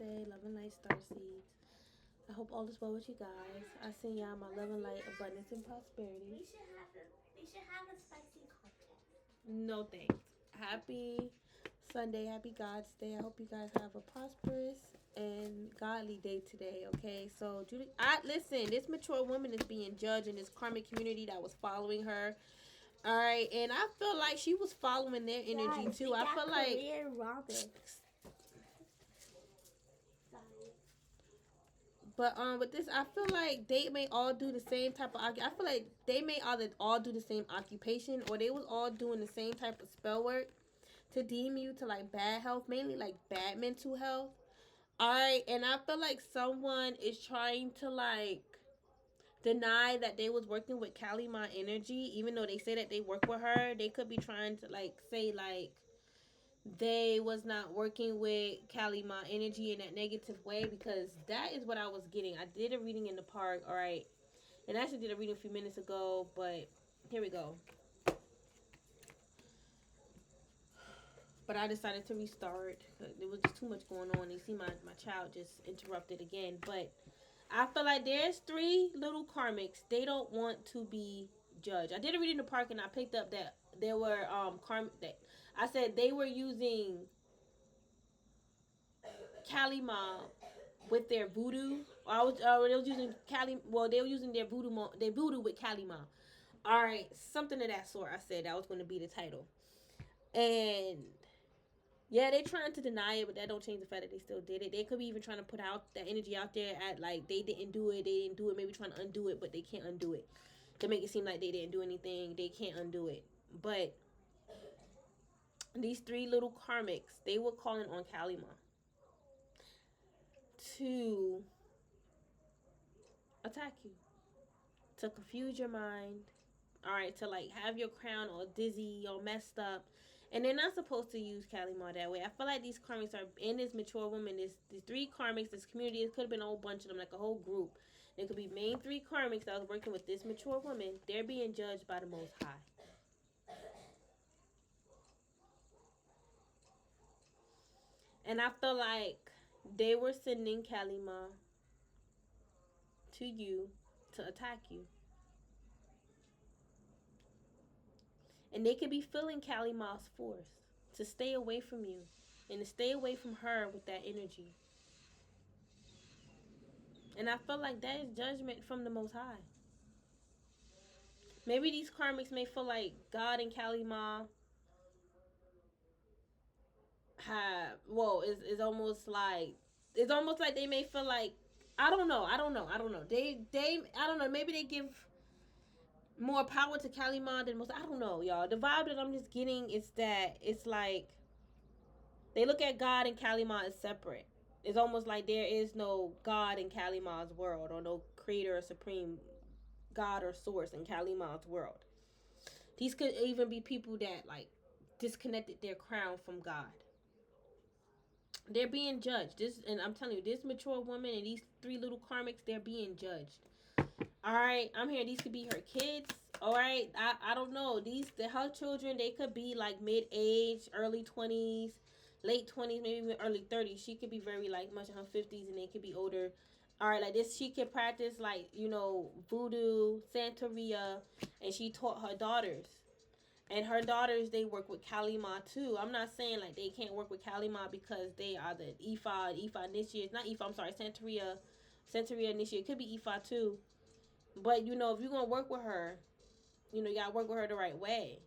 Namaste, love and light star seeds. I hope all is well with you guys. I send y'all my love and light, abundance, and prosperity. We should have a spicy contest. No thanks. Happy Sunday, happy God's Day. I hope you guys have a prosperous and godly day today. Okay, so Judy, listen. This mature woman is being judged in this karmic community that was following her. All right, and I feel like she was following their energy too. I feel like. But with this, I feel like they may all do the same type of. I feel like they may all do the same occupation, or they was all doing the same type of spell work to deem you to like bad health, mainly like bad mental health. All right, and I feel like someone is trying to like deny that they was working with Kalima energy, even though they say that they work with her. They could be trying to like say like they was not working with Kalima energy in that negative way, because that is what I was getting. I did a reading in the park, all right, and I actually did a reading a few minutes ago, but here we go. But I decided to restart. There was just too much going on. You see my child just interrupted again. But I feel like there's 3 little karmics. They don't want to be judged. I did a reading in the park and I picked up that there were karmic that I said they were using Kalima with their voodoo. They was using Kali. Well, they were using their voodoo with Kalima. All right, something of that sort. I said that was going to be the title, and yeah, they trying to deny it, but that don't change the fact that they still did it. They could be even trying to put out that energy out there at like they didn't do it, maybe trying to undo it, but they can't undo it. To make it seem like they didn't do anything, they can't undo it. But these 3 little karmics, they were calling on Kalima to attack you, to confuse your mind, all right, to like have your crown all dizzy or messed up. And they're not supposed to use Kalima that way. I feel like these karmics are in this mature woman. These 3 karmics, this community, it could have been a whole bunch of them, like a whole group. There could be main 3 karmics that was working with this mature woman. They're being judged by the Most High. And I feel like they were sending Kalima to you to attack you. And they could be feeling Kalima's force to stay away from you and to stay away from her with that energy. And I feel like that is judgment from the Most High. Maybe these karmics may feel like God and Kalima have, well, it's almost like they may feel like, I don't know. They I don't know, maybe they give more power to Kalima than most. I don't know, y'all. The vibe that I'm just getting is that it's like they look at God and Kalima as separate. It's almost like there is no God in Kalima's world, or no creator or supreme God or source in Kalima's world. These could even be people that like disconnected their crown from God. They're being judged. And I'm telling you, this mature woman and these 3 little karmics, they're being judged. All right, I'm here. These could be her kids. All right, I don't know. Her children, they could be like mid-age, early 20s, late 20s, maybe even early 30s. She could be very like much in her 50s, and they could be older. All right, like this, she could practice like, voodoo, Santeria, and she taught her daughters. And her daughters, they work with Kalima too. I'm not saying like they can't work with Kalima because they are the Ifa initiates. Not Ifa, I'm sorry, Santeria initiate. It could be Ifa too. But, if you're going to work with her, you got to work with her the right way.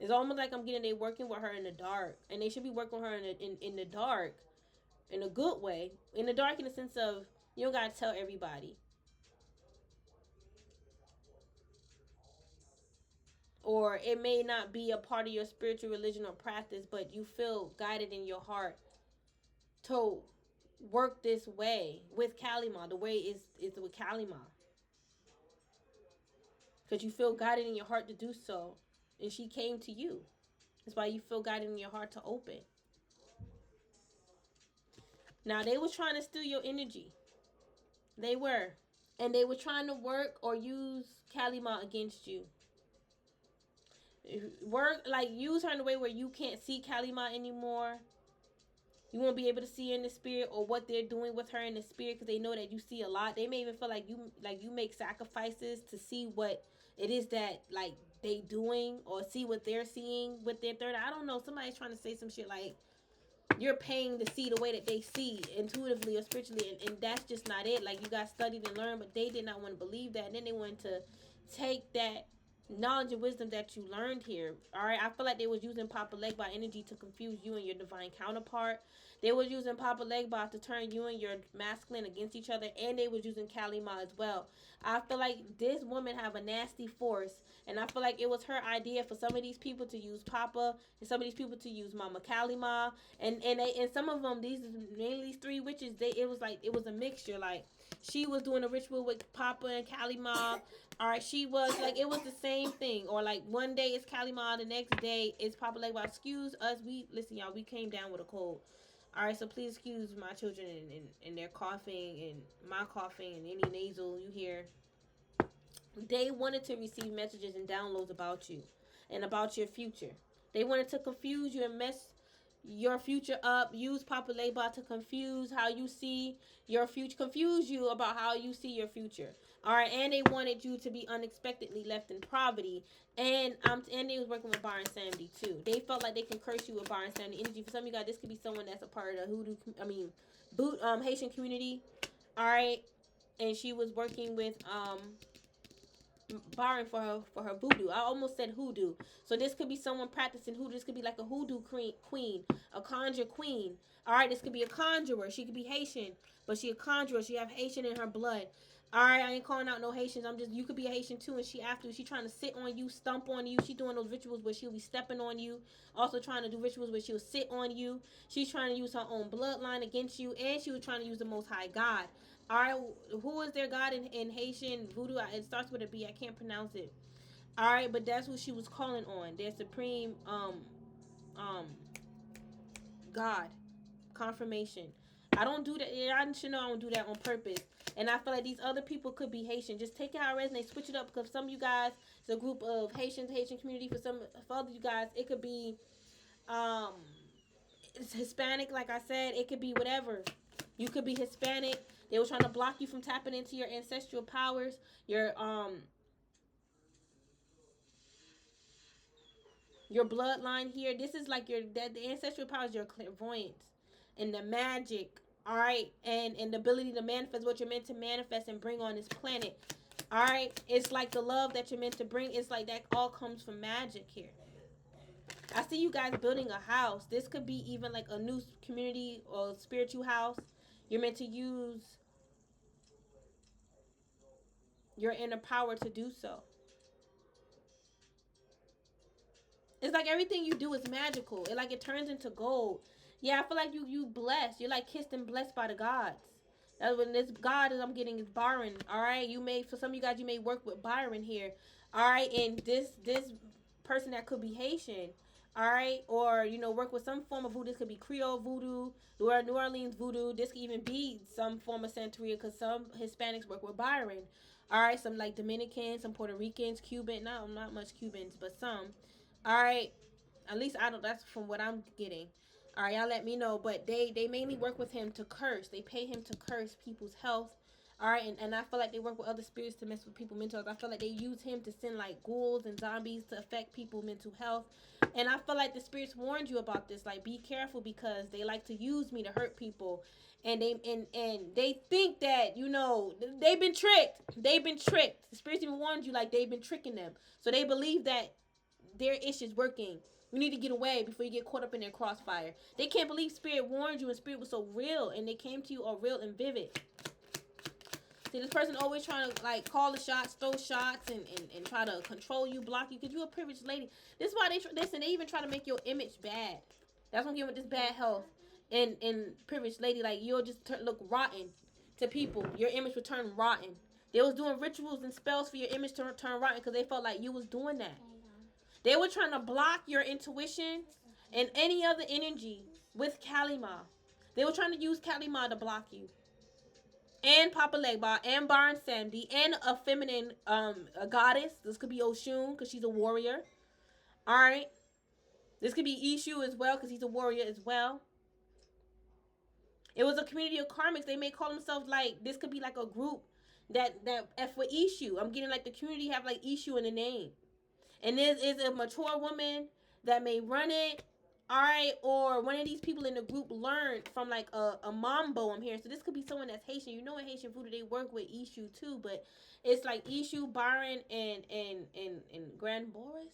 It's almost like I'm getting they working with her in the dark. And they should be working with her in the dark, in a good way. In the dark in the sense of, you don't got to tell everybody. Or it may not be a part of your spiritual religion or practice, but you feel guided in your heart to work this way with Kalima, the way is with Kalima. Because you feel guided in your heart to do so. And she came to you. That's why you feel guided in your heart to open. Now, they was trying to steal your energy. They were. And they were trying to work or use Kalima against you. Use her in a way where you can't see Kalima anymore. You won't be able to see her in the spirit or what they're doing with her in the spirit because they know that you see a lot. They may even feel like you make sacrifices to see what it is that like they doing or see what they're seeing with their third eye. I don't know. Somebody's trying to say some shit like you're paying to see the way that they see intuitively or spiritually, and that's just not it. Like you guys studied and learned, but they did not want to believe that, and then they wanted to take that knowledge and wisdom that you learned here. All right, I feel like they was using Papa Legba energy to confuse you and your divine counterpart. They was using Papa Legba to turn you and your masculine against each other, and they was using Kalima as well. I feel like this woman have a nasty force, and I feel like it was her idea for some of these people to use Papa and some of these people to use Mama Kalima, and some of them, these mainly these three witches, it was a mixture. Like she was doing a ritual with Papa and Kalima. All right, she was like it was the same thing. Or like one day it's Kalima, the next day it's Papa Legba. Excuse us, we listen, y'all. We came down with a cold. All right, so please excuse my children and their coughing and my coughing and any nasal you hear. They wanted to receive messages and downloads about you and about your future. They wanted to confuse you and mess your future up. Use Papa Legba to confuse how you see your future. Confuse you about how you see your future. All right, and they wanted you to be unexpectedly left in poverty. And they was working with Bar and Sandy too. They felt like they can curse you with Bar and Sandy energy. For some of you guys, this could be someone that's a part of the Hoodoo. Haitian community. All right, and she was working with borrowing for her voodoo. I almost said hoodoo. So this could be someone practicing hoodoo. This could be like a hoodoo queen, a conjure queen. All right, this could be a conjurer. She could be Haitian, but she a conjurer. She have Haitian in her blood. All right, I ain't calling out no Haitians. You could be a Haitian too, and she trying to sit on you, stomp on you. She doing those rituals where she'll be stepping on you. Also trying to do rituals where she'll sit on you. She's trying to use her own bloodline against you, and she was trying to use the Most High God. All right, who is their god in Haitian voodoo? It starts with a B. I can't pronounce it. All right, but that's who she was calling on. Their supreme um god. Confirmation. I don't do that. I should know I don't do that on purpose. And I feel like these other people could be Haitian. Just take it how it resonates, switch it up, because some of you guys, it's a group of Haitian community. For other you guys, it could be um it's Hispanic, like I said. It could be whatever. You could be Hispanic. They were trying to block you from tapping into your ancestral powers, your bloodline here. This is like the ancestral powers, your clairvoyance and the magic. All right, and the ability to manifest what you're meant to manifest and bring on this planet. All right, it's like the love that you're meant to bring. It's like that all comes from magic here. I see you guys building a house. This could be even like a new community or spiritual house. You're meant to use your inner power to do so. It's like everything you do is magical. It turns into gold. Yeah, I feel like you blessed. You're like kissed and blessed by the gods. That's when this God is I'm getting is Byron. All right, for some of you guys you may work with Byron here. All right, and this person that could be Haitian. All right, or work with some form of voodoo. This could be Creole voodoo, New Orleans voodoo. This could even be some form of Santeria because some Hispanics work with Byron. All right, some like Dominicans, some Puerto Ricans, Cuban. Not much Cubans, but some. All right, at least I don't. That's from what I'm getting. All right, y'all let me know. But they mainly work with him to curse. They pay him to curse people's health. All right, and I feel like they work with other spirits to mess with people's mental health. I feel like they use him to send like ghouls and zombies to affect people's mental health. And I feel like the spirits warned you about this. Like, be careful because they like to use me to hurt people. And they think that they've been tricked. They've been tricked. The spirits even warned you like they've been tricking them. So they believe that their ish is working. You need to get away before you get caught up in their crossfire. They can't believe spirit warned you and spirit was so real and they came to you all real and vivid. See, this person always trying to like call the shots, throw shots, and try to control you, block you, because you're a privileged lady. This is why they even try to make your image bad. That's what I'm getting with this bad health and privileged lady. Like, you'll just look rotten to people. Your image will turn rotten. They was doing rituals and spells for your image to turn rotten because they felt like you was doing that. They were trying to block your intuition and any other energy with Kalima. They were trying to use Kalima to block you. And Papa Legba and Baron Sandy and a feminine a goddess. This could be Oshun because she's a warrior. Alright. This could be Ishu as well because he's a warrior as well. It was a community of karmics. They may call themselves like, this could be like a group that F for issue. I'm getting like the community have like issue in the name. And this is a mature woman that may run it, all right, or one of these people in the group learned from like a mambo. I'm hearing, so this could be someone that's Haitian. You know, in Haitian voodoo they work with Ishu too, but it's like Ishu, Byron, and Grand Boris.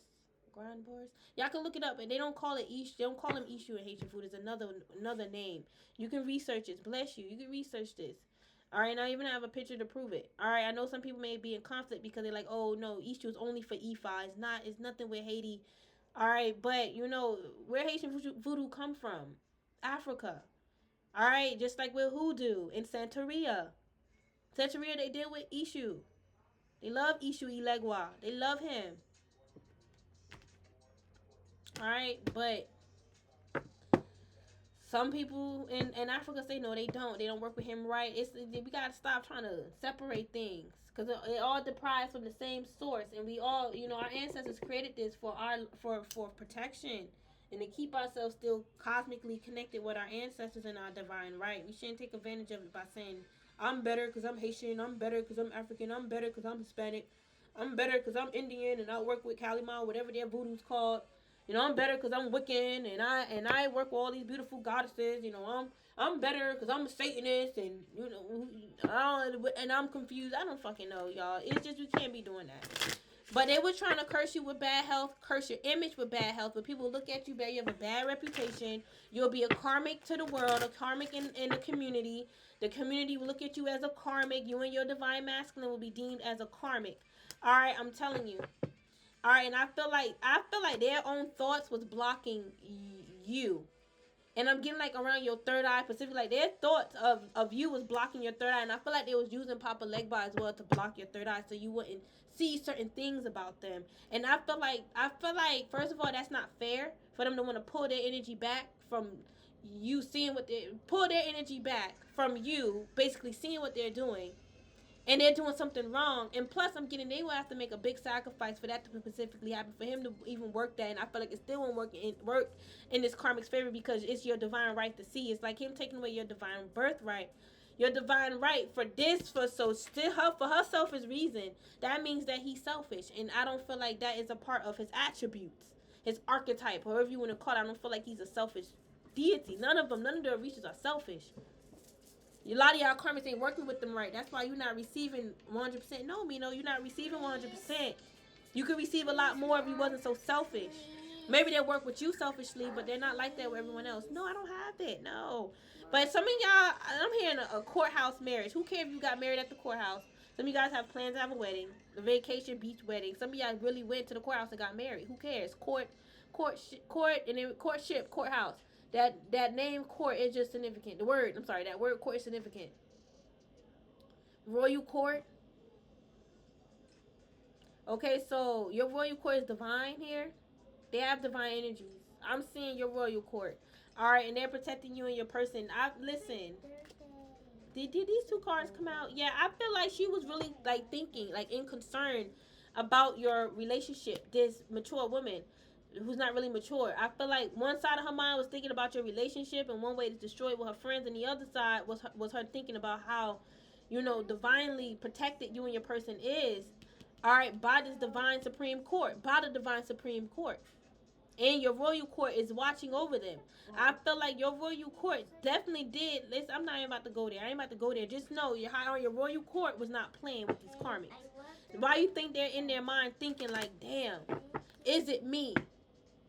Grand Boris. Y'all can look it up, and they don't call it Ishu. They don't call him Ishu in Haitian food. It's another name. You can research this. Bless you. You can research this. All right, and I even have a picture to prove it. All right, I know some people may be in conflict because they're like, oh no, Ishu is only for Ifa. It's not. It's nothing with Haiti. All right, but you know where Haitian voodoo come from? Africa. All right, just like with hoodoo in Santeria. Santeria, they deal with Ishu. They love Ishu Ilegua. They love him. All right, but some people in Africa say no, they don't. They don't work with him right. We gotta stop trying to separate things because it all derives from the same source, and we all, you know, our ancestors created this for for protection and to keep ourselves still cosmically connected with our ancestors and our divine right. We shouldn't take advantage of it by saying I'm better because I'm Haitian. I'm better because I'm African. I'm better because I'm Hispanic. I'm better because I'm Indian and I work with Kalima, whatever their voodoo's called. You know, I'm better because I'm Wiccan and I work with all these beautiful goddesses. You know, I'm better because I'm a Satanist and you know and I'm confused. I don't fucking know, y'all. It's just we can't be doing that. But they were trying to curse you with bad health, curse your image with bad health. But people look at you bad. You have a bad reputation. You'll be a karmic to the world, a karmic in the community. The community will look at you as a karmic. You and your divine masculine will be deemed as a karmic. All right, I'm telling you. All right, and I feel like their own thoughts was blocking you. And I'm getting like around your third eye, specifically like their thoughts of you was blocking your third eye, and I feel like they was using Papa Legba as well to block your third eye so you wouldn't see certain things about them. And I feel like first of all that's not fair for them to want to pull their energy back from you seeing what they pull their energy back from you, basically seeing what they're doing. And they're doing something wrong. And plus, I'm getting they will have to make a big sacrifice for that to specifically happen, for him to even work that. And I feel like it still won't work in this karmic's favor because it's your divine right to see. It's like him taking away your divine birthright. Your divine right for this, for her selfish reason. That means that he's selfish. And I don't feel like that is a part of his attributes. His archetype, however you want to call it. I don't feel like he's a selfish deity. None of the Orishas are selfish. A lot of y'all karmics ain't working with them right. That's why you're not receiving 100%. No, Mino, you're not receiving 100%. You could receive a lot more if you wasn't so selfish. Maybe they work with you selfishly, but they're not like that with everyone else. No, I don't have that. No. But some of y'all, I'm hearing a courthouse marriage. Who cares if you got married at the courthouse? Some of you guys have plans to have a wedding, a vacation beach wedding. Some of y'all really went to the courthouse and got married. Who cares? Court, and then courtship, courthouse. That name court is just significant. That word court is significant. Royal court. Okay, so your royal court is divine here. They have divine energies. I'm seeing your royal court. All right, and they're protecting you and your person. Listen. Did these two cards come out? Yeah, I feel like she was really like thinking, like in concern about your relationship. This mature woman who's not really mature. I feel like one side of her mind was thinking about your relationship and one way to destroy it with her friends, and the other side was her thinking about how, you know, divinely protected you and your person is. All right, by this divine supreme court, by the divine supreme court. And your royal court is watching over them. I feel like your royal court definitely did. Listen, I'm not even about to go there. I ain't about to go there. Just know your royal court was not playing with these karmics. Why you think they're in their mind thinking like, damn, is it me?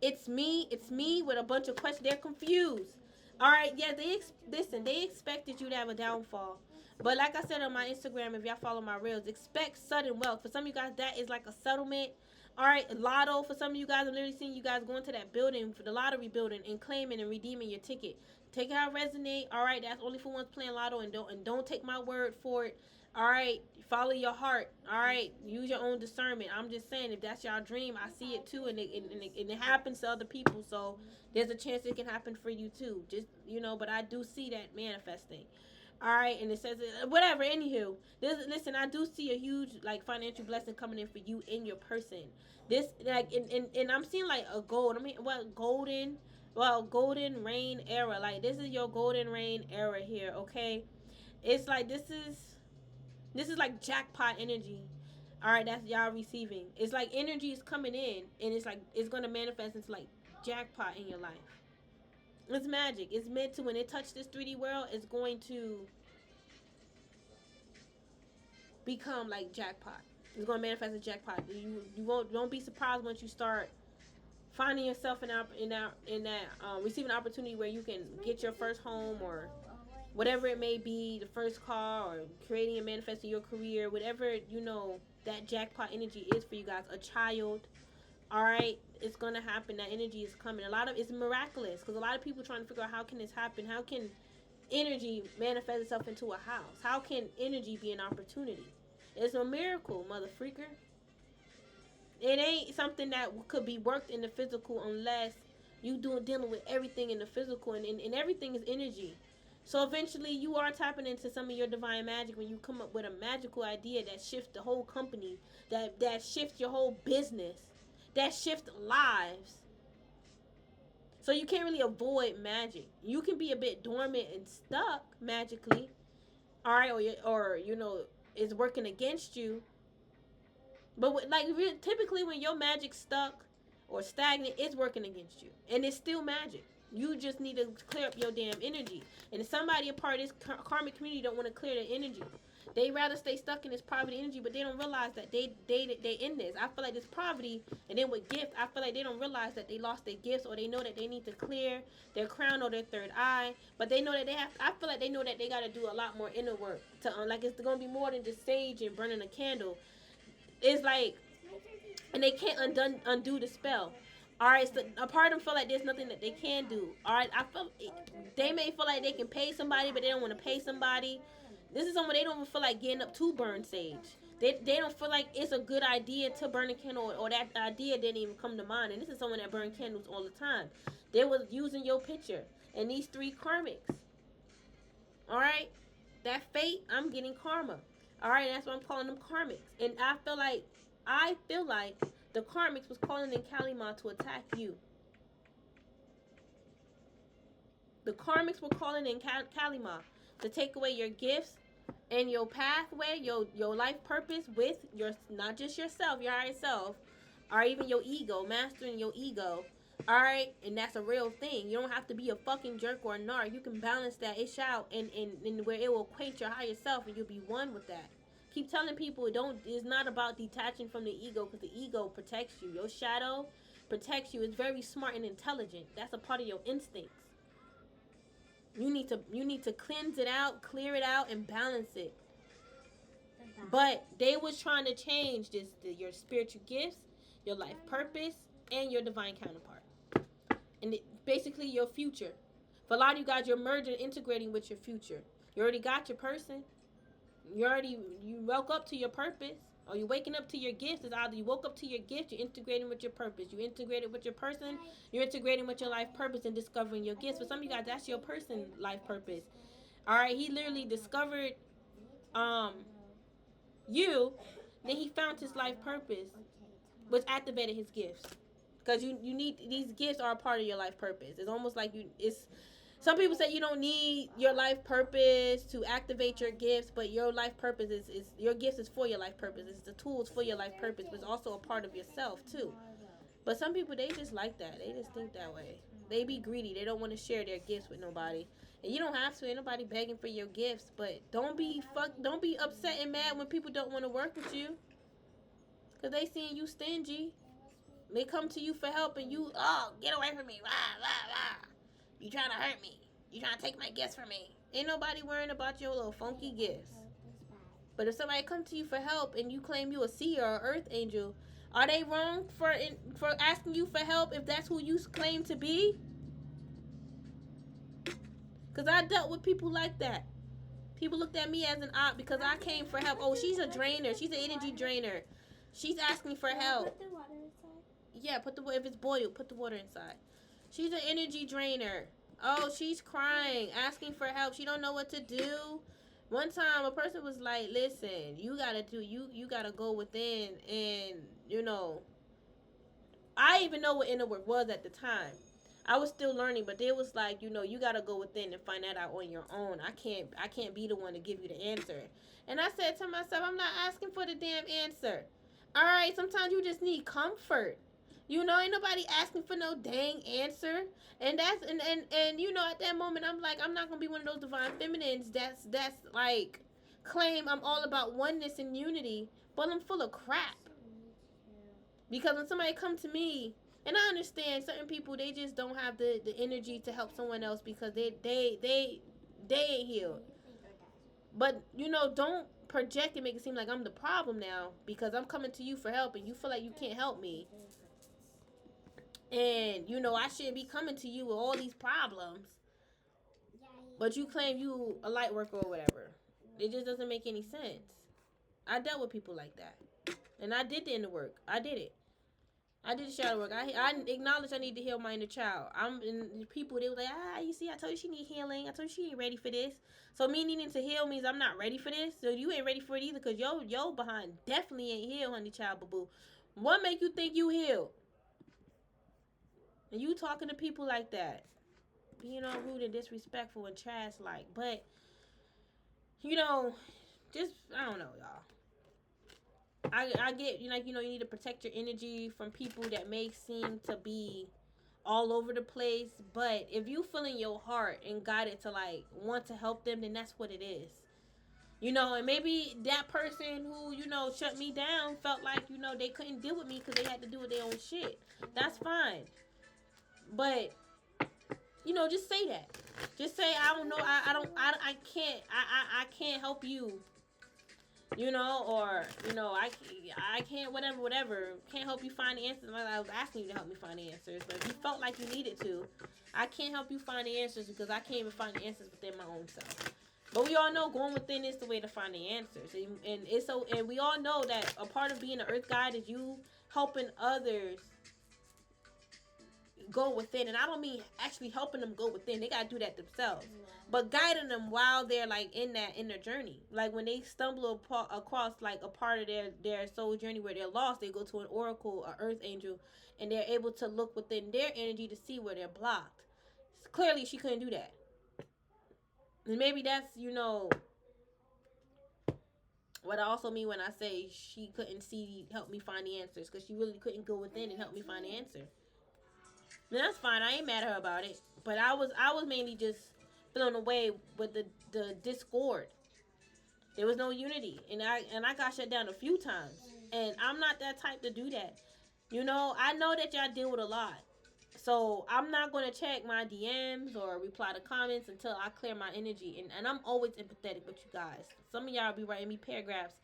It's me with a bunch of questions. They're confused. All right, yeah, they expected you to have a downfall. But like I said on my Instagram, if y'all follow my reels, expect sudden wealth. For some of you guys, that is like a settlement. All right, lotto. For some of you guys, I'm literally seeing you guys going to that building, for the lottery building, and claiming and redeeming your ticket. Take it how it resonate. All right, that's only for ones playing lotto, and don't take my word for it. All right, follow your heart. All right, use your own discernment. I'm just saying, if that's your dream, I see it too, and it happens to other people. So there's a chance it can happen for you too. Just, you know, but I do see that manifesting. All right, and it says whatever. Anywho, listen, I do see a huge like financial blessing coming in for you and your person. This like and I'm seeing like a gold. I mean, what golden? well, golden rain era. Like, this is your golden rain era here, okay? It's like this is like jackpot energy. All right, that's y'all receiving. It's like energy is coming in, and it's like it's gonna manifest into like jackpot in your life. It's magic. It's meant to, when it touches this 3D world, it's going to become like jackpot. It's gonna manifest a jackpot. You won't, don't be surprised once you start finding yourself in that receiving an opportunity where you can get your first home, or whatever it may be, the first car, or creating and manifesting your career, whatever that jackpot energy is for you guys. A child, all right, it's gonna happen. That energy is coming. A lot of it's miraculous, because a lot of people trying to figure out, how can this happen? How can energy manifest itself into a house? How can energy be an opportunity? It's a miracle, mother freaker. It ain't something that could be worked in the physical unless you dealing with everything in the physical, and everything is energy. So eventually you are tapping into some of your divine magic when you come up with a magical idea that shifts the whole company, that shifts your whole business, that shifts lives. So you can't really avoid magic. You can be a bit dormant and stuck magically, all right, or it's working against you. But like, typically when your magic's stuck or stagnant, it's working against you, and it's still magic. You just need to clear up your damn energy. And if somebody a part of this karmic community don't want to clear their energy, they rather stay stuck in this poverty energy, but they don't realize that they in this. I feel like this poverty, and then with gift, I feel like they don't realize that they lost their gifts, or they know that they need to clear their crown or their third eye. But they know that they have. I feel like they know that they got to do a lot more inner work to like, it's gonna be more than just sage and burning a candle. It's like, and they can't undo the spell. All right, so a part of them feel like there's nothing that they can do. All right, I feel they may feel like they can pay somebody, but they don't want to pay somebody. This is someone they don't even feel like getting up to burn sage. They don't feel like it's a good idea to burn a candle, or that idea didn't even come to mind. And this is someone that burn candles all the time. They was using your picture and these 3 karmics. All right, that fate, I'm getting karma. All right, that's why I'm calling them karmics. And I feel like the karmics was calling in Kalima to attack you. The karmics were calling in Kalima to take away your gifts and your pathway, your life purpose with your, not just yourself, your higher self, or even your ego, mastering your ego. All right, and that's a real thing. You don't have to be a fucking jerk or a narc. You can balance that ish out, and where it will acquaint your higher self, and you'll be one with that. Keep telling people it's not about detaching from the ego, because the ego protects you. Your shadow protects you. It's very smart and intelligent. That's a part of your instincts. You need to cleanse it out, clear it out, and balance it. But they was trying to change your spiritual gifts, your life purpose, and your divine counterpart, and basically your future. For a lot of you guys, you're merging, integrating with your future. You already got your person. You woke up to your purpose, or you're waking up to your gifts. It's either you woke up to your gift, you're integrating with your purpose. You integrated with your person, you're integrating with your life purpose and discovering your gifts. For some of you guys, that's your person life purpose. All right, he literally discovered you, then he found his life purpose, which activated his gifts. Because you need, these gifts are a part of your life purpose. It's almost like some people say you don't need your life purpose to activate your gifts, but your life purpose is your gifts is for your life purpose. It's the tools for your life purpose, but it's also a part of yourself too. But some people, they just like that. They just think that way. They be greedy. They don't want to share their gifts with nobody. And you don't have to. Ain't nobody begging for your gifts. But don't be upset and mad when people don't want to work with you, because they seeing you stingy. They come to you for help, and you, get away from me. Rah, rah, rah. You trying to hurt me. You trying to take my gifts from me. Ain't nobody worrying about your little funky gifts. But if somebody come to you for help and you claim you a seer or earth angel, are they wrong for asking you for help if that's who you claim to be? Because I dealt with people like that. People looked at me as an op because I came for help. Oh, she's a drainer. She's an energy drainer. She's asking for help. Put the water inside? Yeah, if it's boiled, put the water inside. She's an energy drainer. Oh, she's crying, asking for help. She don't know what to do. One time, a person was like, listen, you gotta go within, and, I even know what inner work was at the time. I was still learning, but they was like, you know, you gotta go within and find that out on your own. I can't be the one to give you the answer. And I said to myself, I'm not asking for the damn answer. All right, sometimes you just need comfort. You know, ain't nobody asking for no dang answer. And that's and you know, at that moment I'm like, I'm not gonna be one of those divine feminines that's like claim I'm all about oneness and unity, but I'm full of crap. Because when somebody come to me, and I understand certain people, they just don't have the energy to help someone else because they ain't healed. But you know, don't project and make it seem like I'm the problem now because I'm coming to you for help and you feel like you can't help me. And you know, I shouldn't be coming to you with all these problems. But you claim you a light worker or whatever. It just doesn't make any sense. I dealt with people like that. And I did the inner work. I did it. I did the shadow work. I acknowledge I need to heal my inner child. I'm in people. They were like, you see, I told you she need healing. I told you she ain't ready for this. So me needing to heal means I'm not ready for this. So you ain't ready for it either, cause yo behind definitely ain't healed, honey child, boo boo. What make you think you healed? And you talking to people like that, being all rude and disrespectful and trash like. But you know, just I don't know, y'all. I get you, like, you know, you need to protect your energy from people that may seem to be all over the place, but if you feel in your heart and got it to like want to help them, then that's what it is. You know, and maybe that person who, you know, shut me down felt like, you know, they couldn't deal with me because they had to do with their own shit. That's fine. But, you know, just say that. Just say, I don't know, I can't help you. You know, or, you know, I can't, whatever. Can't help you find the answers. I was asking you to help me find the answers. But if you felt like you needed to, I can't help you find the answers because I can't even find the answers within my own self. But we all know going within is the way to find the answers. And it's so, and we all know that a part of being an earth guide is you helping others go within. And I don't mean actually helping them go within. They got to do that themselves. But guiding them while they're like in their journey. Like when they stumble across like a part of their soul journey where they're lost, they go to an oracle, an earth angel, and they're able to look within their energy to see where they're blocked. Clearly she couldn't do that. And maybe that's, you know, what I also mean when I say she couldn't help me find the answers, because she really couldn't go within and help me find the answer. And that's fine. I ain't mad at her about it. But I was mainly just feeling away with the discord. There was no unity, and I got shut down a few times. And I'm not that type to do that. You know, I know that y'all deal with a lot. So I'm not going to check my DMs or reply to comments until I clear my energy. And I'm always empathetic with you guys. Some of y'all be writing me paragraphs.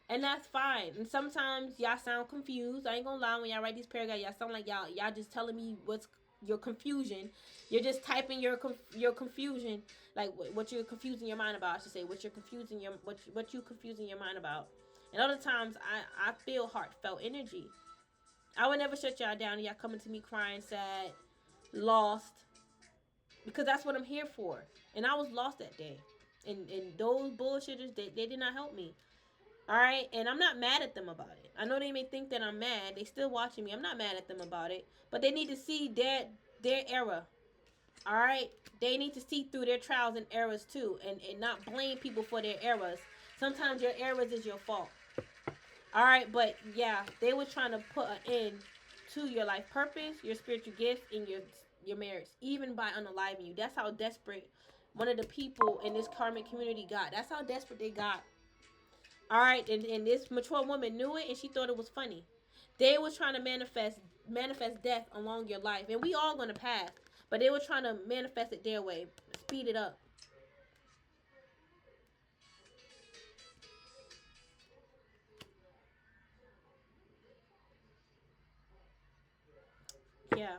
And that's fine. And sometimes y'all sound confused. I ain't going to lie, when y'all write these paragraphs, y'all sound like y'all just telling me what's your confusion. You're just typing your confusion, like what you're confusing your mind about. I should say what you confusing your mind about. And other times I feel heartfelt energy. I would never shut y'all down and y'all coming to me crying, sad, lost, because that's what I'm here for. And I was lost that day. And those bullshitters, they did not help me. All right? And I'm not mad at them about it. I know they may think that I'm mad. They still watching me. I'm not mad at them about it. But they need to see their error. All right? They need to see through their trials and errors too. And not blame people for their errors. Sometimes your errors is your fault. All right, but yeah, they were trying to put an end to your life purpose, your spiritual gift, and your marriage, even by unaliving you. That's how desperate one of the people in this karmic community got. That's how desperate they got. All right, and this mature woman knew it, and she thought it was funny. They were trying to manifest death along your life, and we all gonna pass, but they were trying to manifest it their way, speed it up. Yeah.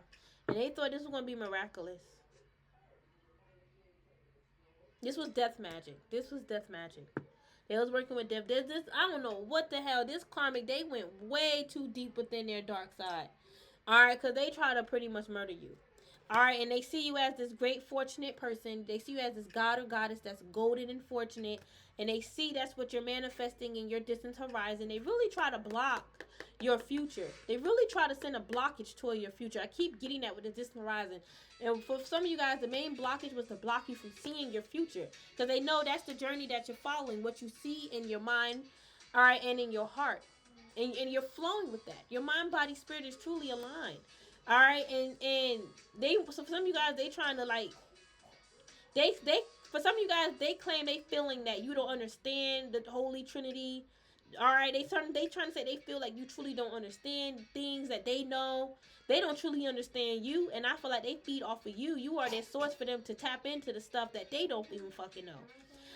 And they thought this was going to be miraculous. This was death magic. They was working with death. This I don't know what the hell. This karmic, they went way too deep within their dark side. Alright, because they try to pretty much murder you. All right, and they see you as this great, fortunate person. They see you as this god or goddess that's golden and fortunate, and they see that's what you're manifesting in your distant horizon. They really try to block your future. They really try to send a blockage toward your future. I keep getting that with the distant horizon. And for some of you guys, the main blockage was to block you from seeing your future, because they know that's the journey that you're following, what you see in your mind, all right, and in your heart. And you're flowing with that. Your mind, body, spirit is truly aligned. All right, and they, so for some of you guys, they trying to like, they for some of you guys, they claim they feeling that you don't understand the Holy Trinity. All right, they trying to say they feel like you truly don't understand things that they know. They don't truly understand you, and I feel like they feed off of you. You are their source for them to tap into the stuff that they don't even fucking know.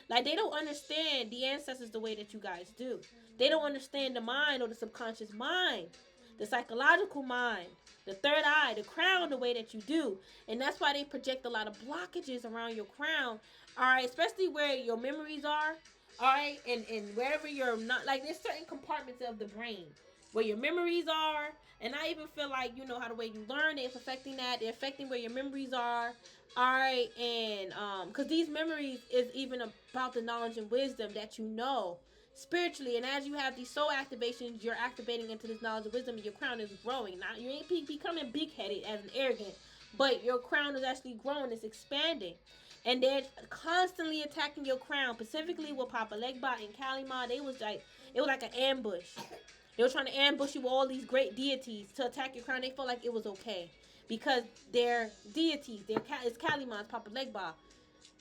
Like, they don't understand the ancestors the way that you guys do. They don't understand the mind or the subconscious mind, the psychological mind, the third eye, the crown the way that you do. And that's why they project a lot of blockages around your crown. All right, especially where your memories are. All right, and wherever you're not, like, there's certain compartments of the brain where your memories are. And I even feel like, you know, how the way you learn, it's affecting that. They're affecting where your memories are. All right, and because these memories is even about the knowledge and wisdom that you know spiritually, and as you have these soul activations, you're activating into this knowledge and wisdom, and your crown is growing. Now, you ain't becoming big-headed as an arrogant, but your crown is actually growing, it's expanding, and they're constantly attacking your crown, specifically with Papa Legba and Kalima. They was like, it was like an ambush. They were trying to ambush you with all these great deities to attack your crown. They felt like it was okay, because they're deities. It's Kaliman's Papa Legba.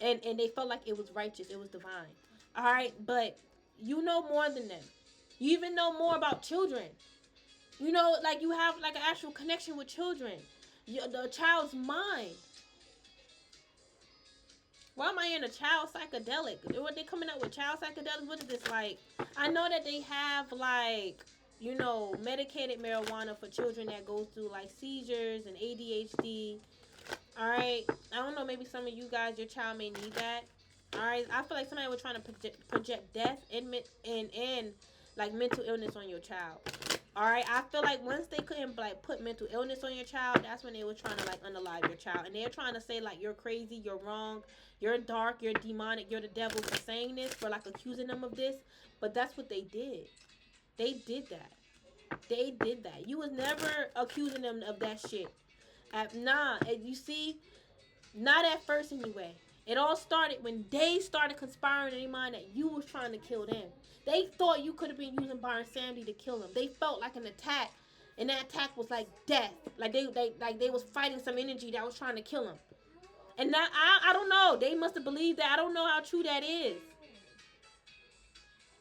And they felt like it was righteous. It was divine. All right? But you know more than them. You even know more about children. You know, like, you have, like, an actual connection with children. The child's mind. Why am I in a child psychedelic? What they coming out with child psychedelics? What is this, like? I know that they have, like, you know, medicated marijuana for children that goes through, like, seizures and ADHD. All right, I don't know. Maybe some of you guys, your child may need that. All right, I feel like somebody was trying to project death and like mental illness on your child. All right, I feel like once they couldn't like put mental illness on your child, that's when they were trying to like unalive your child, and they're trying to say like you're crazy, you're wrong, you're dark, you're demonic, you're the devil for saying this, for like accusing them of this. But that's what they did. They did that. They did that. You was never accusing them of that shit. You see, not at first anyway. It all started when they started conspiring in their mind that you was trying to kill them. They thought you could have been using Byron Sandy to kill them. They felt like an attack, and that attack was like death. Like they was fighting some energy that was trying to kill them. And that I don't know. They must have believed that. I don't know how true that is.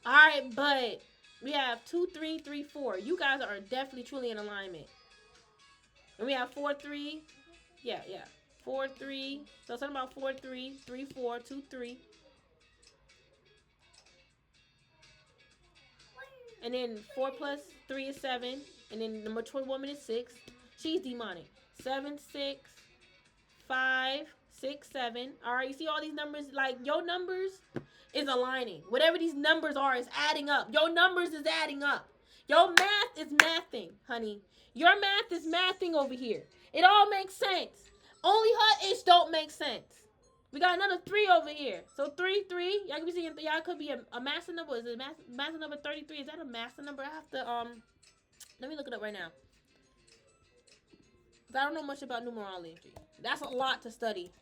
All right, but we have 2, 3, 3, 4. You guys are definitely truly in alignment. And we have 4, 3. Yeah. 4, 3. So something about 4, 3, 3, 4, 2, 3. And then 4 plus 3 is 7. And then the mature woman is 6. She's demonic. 7, 6, 5, 6, 7. All right, you see all these numbers? Like, your numbers is aligning. Whatever these numbers are is adding up. Your numbers is adding up. Your math is mathing, honey. Your math is mathing over here. It all makes sense. Only her ish don't make sense. We got another 3 over here. So 3, 3. Y'all can be seeing, y'all could be a master number. Is it master number 33? Is that a master number? I have to, let me look it up right now. I don't know much about numerology. That's a lot to study.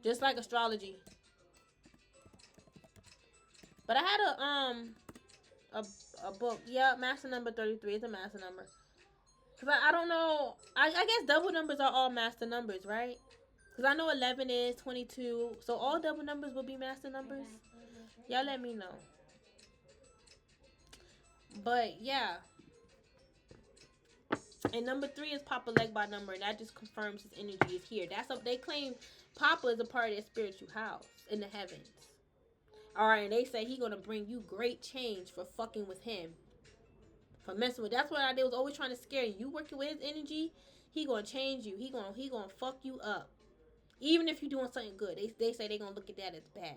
Just like astrology. But I had a book. Yeah, master number 33 is a master number. Because I don't know. I guess double numbers are all master numbers, right? Because I know 11 is 22. So all double numbers will be master numbers. Y'all let me know. But yeah. And number 3 is Papa Legba number. And that just confirms his energy is here. That's what they claim. Papa is a part of their spiritual house in the heavens. Alright, and they say he gonna bring you great change for fucking with him. For messing with. That's what they was always trying to scare you. You working with his energy, he gonna change you. He gonna fuck you up. Even if you're doing something good. They say they gonna look at that as bad.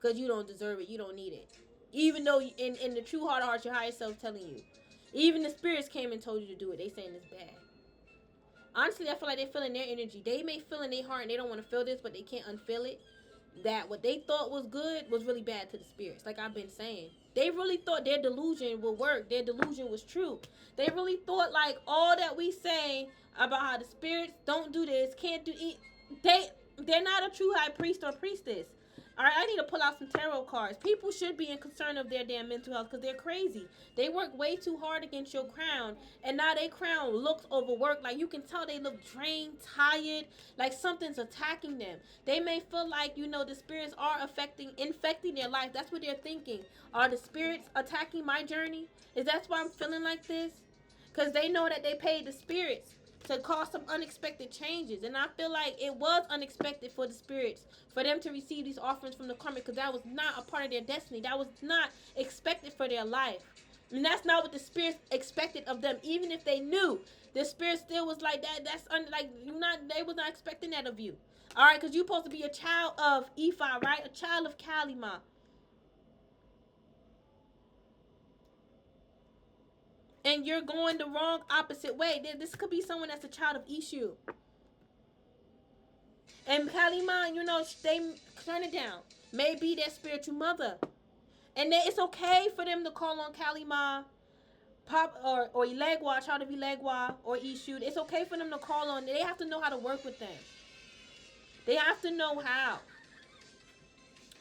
Because you don't deserve it. You don't need it. Even though in the true heart of hearts, your higher self telling you. Even the spirits came and told you to do it. They saying it's bad. Honestly, I feel like they're feeling their energy. They may feel in their heart and they don't want to feel this, but they can't unfeel it. That what they thought was good was really bad to the spirits. Like I've been saying, they really thought their delusion would work. Their delusion was true. They really thought like all that we say about how the spirits don't do this, can't do it. They're not a true high priest or priestess. All right, I need to pull out some tarot cards. People should be in concern of their damn mental health because they're crazy. They work way too hard against your crown, and now their crown looks overworked. Like you can tell they look drained, tired, like something's attacking them. They may feel like, you know, the spirits are infecting their life. That's what they're thinking. Are the spirits attacking my journey? Is that why I'm feeling like this? Because they know that they paid the spirits to cause some unexpected changes. And I feel like it was unexpected for the spirits, for them to receive these offerings from the karmic, because that was not a part of their destiny. That was not expected for their life. And that's not what the spirits expected of them. Even if they knew, the spirit still was like that. They was not expecting that of you. All right, because you're supposed to be a child of Ifa, right? A child of Kalima. And you're going the wrong opposite way. This could be someone that's a child of Ishu. And Kalima, you know, they turn it down. Maybe their spiritual mother. And it's okay for them to call on Kalima, Pop, or Ilegwa, child of Ilegwa, or Ishu. It's okay for them to call on. They have to know how to work with them. They have to know how.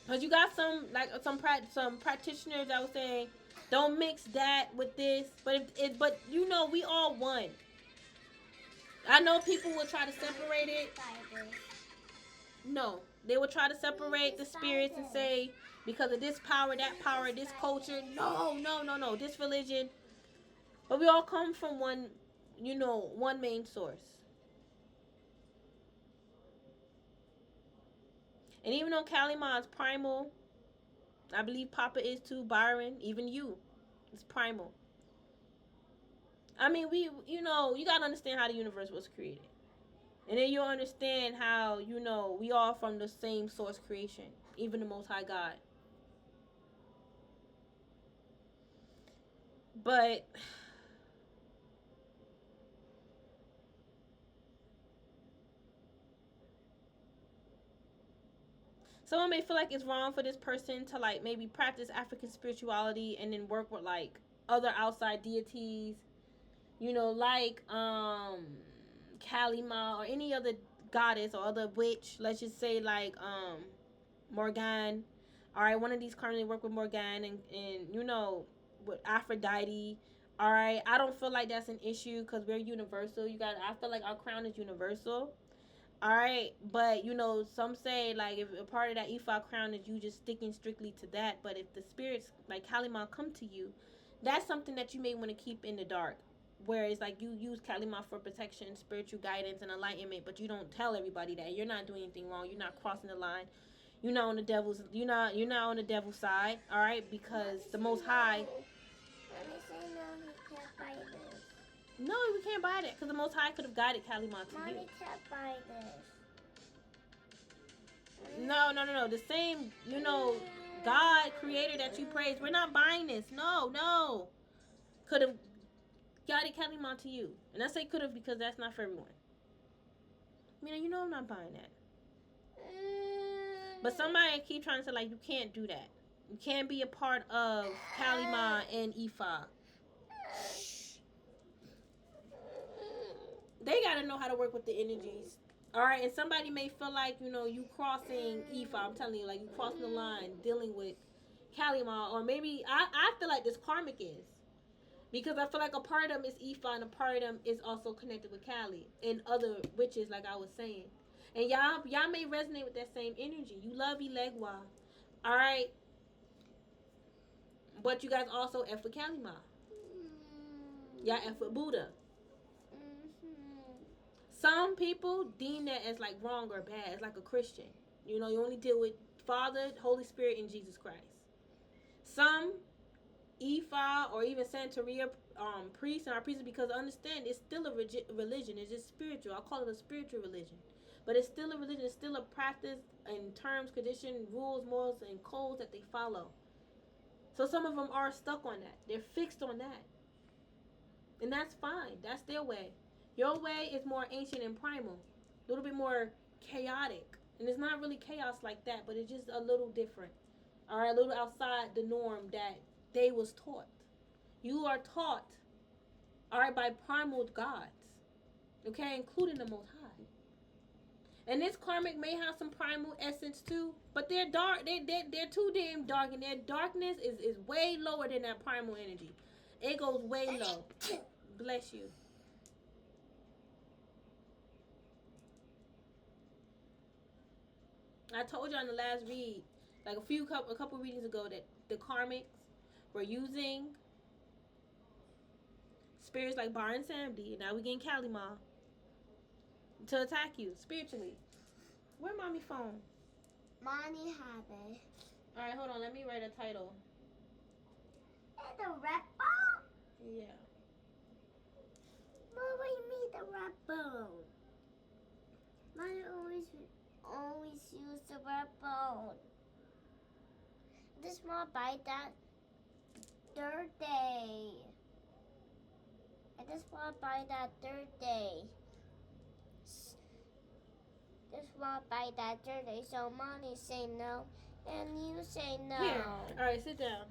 Because you got some practitioners that will say, don't mix that with this. But you know, we all one. I know people will try to separate it. No, they will try to separate the spirits and say, because of this power, this culture. No, this religion. But we all come from one, you know, one main source. And even though Kalima is primal, I believe Papa is too, Byron, even you. It's primal. I mean, you know, you gotta understand how the universe was created. And then you'll understand how, you know, we all from the same source creation, even the Most High God. But someone may feel like it's wrong for this person to like maybe practice African spirituality and then work with like other outside deities, you know, like Kalima or any other goddess or other witch. Let's just say like Morgan. All right, one of these currently work with Morgan and you know, with Aphrodite. All right, I don't feel like that's an issue because we're universal. I feel like our crown is universal. All right, but you know, some say like if a part of that Ifa crown is you just sticking strictly to that. But if the spirits like Kalima come to you, that's something that you may want to keep in the dark. Whereas like you use Kalima for protection, spiritual guidance, and enlightenment, but you don't tell everybody that you're not doing anything wrong. You're not crossing the line. You're not on the devil's. You're not on the devil's side. All right, because the Most High. No, we can't buy that because the Most High could have guided Kalima to Mommy you. can't buy this. No. The same, you know, God, creator that you praise. We're not buying this. No. Could have guided Kalima to you. And I say could have because that's not for everyone. I mean, you know I'm not buying that. But somebody keep trying to say, like, you can't do that. You can't be a part of Kalima and Ifa. They got to know how to work with the energies. All right, and somebody may feel like, you know, you crossing Ifa. I'm telling you, like, you crossing the line dealing with Kalima. Or maybe, I feel like this Karmic is. Because I feel like a part of them is Ifa and a part of them is also connected with Kali and other witches, like I was saying. And y'all may resonate with that same energy. You love Ilegwa. All right. But you guys also F with Kalima. Y'all F with Buddha. Some people deem that as like wrong or bad. It's like a Christian. You know, you only deal with Father, Holy Spirit, and Jesus Christ. Some Ifa or even Santeria priests and our priests, because understand it's still a religion. It's just spiritual. I call it a spiritual religion. But it's still a religion. It's still a practice in terms, condition, rules, morals, and codes that they follow. So some of them are stuck on that. They're fixed on that. And that's fine. That's their way. Your way is more ancient and primal, a little bit more chaotic. And it's not really chaos like that, but it's just a little different. All right, a little outside the norm that they was taught. You are taught, all right, by primal gods, okay, including the Most High. And this karmic may have some primal essence too, but they're dark. They're too damn dark, and their darkness is way lower than that primal energy. It goes way low. Bless you. I told you in the last read, like a couple readings ago, that the karmics were using spirits like Bar and Samedi, and now we getting Kalima, to attack you spiritually. Where mommy phone? Mommy have it. All right, hold on. Let me write a title. And the red bone? Yeah. What do you mean the red bone? Mommy always use the red bone. This mom buy that third day. I just want to buy that third day. Just want to buy that third day. So mommy say no, and you say no. Here. All right, sit down.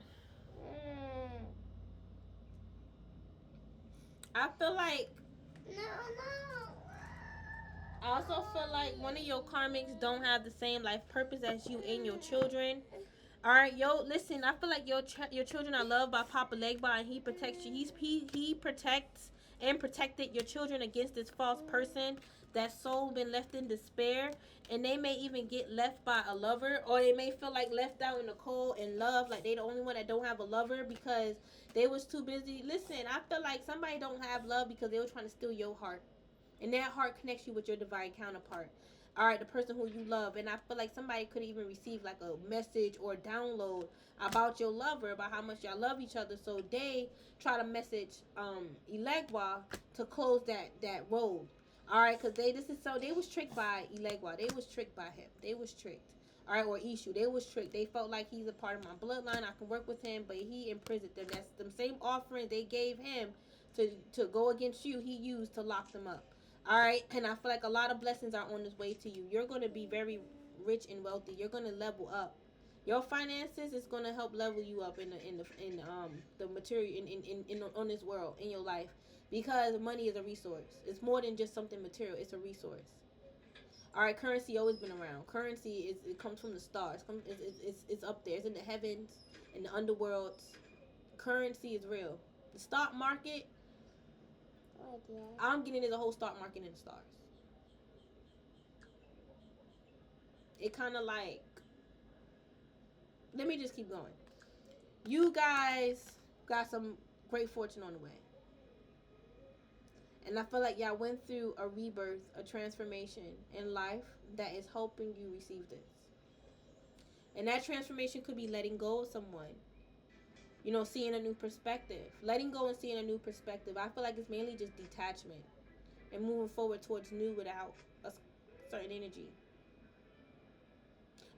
I feel like. No. I also feel like one of your karmics don't have the same life purpose as you and your children. All right, listen. I feel like your children are loved by Papa Legba, and he protects you. He protects and protected your children against this false person. That soul been left in despair, and they may even get left by a lover, or they may feel like left out in the cold in love, like they the only one that don't have a lover because they was too busy. Listen, I feel like somebody don't have love because they were trying to steal your heart, and that heart connects you with your divine counterpart. All right, the person who you love. And I feel like somebody could even receive like a message or download about your lover, about how much y'all love each other. So they try to message Ilegwa to close that road. All right, because they was tricked by Ilegwa. They was tricked by him. They was tricked. All right, or Ishu. They was tricked. They felt like he's a part of my bloodline. I can work with him, but he imprisoned them. That's the same offering they gave him to go against you. He used to lock them up. All right, and I feel like a lot of blessings are on its way to you. You're going to be very rich and wealthy. You're going to level up. Your finances is going to help level you up in the material in on this world in your life, because money is a resource. It's more than just something material. It's a resource. All right, currency always been around. Currency it comes from the stars. It's up there. It's in the heavens, in the underworlds. Currency is real. The stock market. I'm getting into the whole stock market in the stars. It kind of like, let me just keep going. You guys got some great fortune on the way. And I feel like y'all went through a rebirth, a transformation in life that is helping you receive this. And that transformation could be letting go of someone. You know, seeing a new perspective. Letting go and seeing a new perspective. I feel like it's mainly just detachment and moving forward towards new without a certain energy.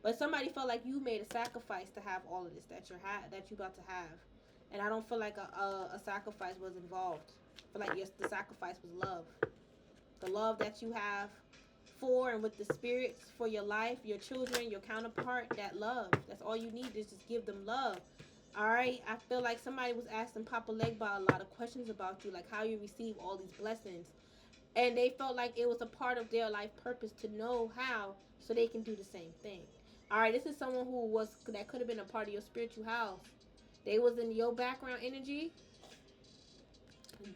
But somebody felt like you made a sacrifice to have all of this that you about to have. And I don't feel like a sacrifice was involved. I feel like yes, the sacrifice was love. The love that you have for and with the spirits for your life, your children, your counterpart, that love. That's all you need is just give them love. Alright, I feel like somebody was asking Papa Legba a lot of questions about you, like how you receive all these blessings. And they felt like it was a part of their life purpose to know how, so they can do the same thing. Alright, this is someone that could have been a part of your spiritual house. They was in your background energy,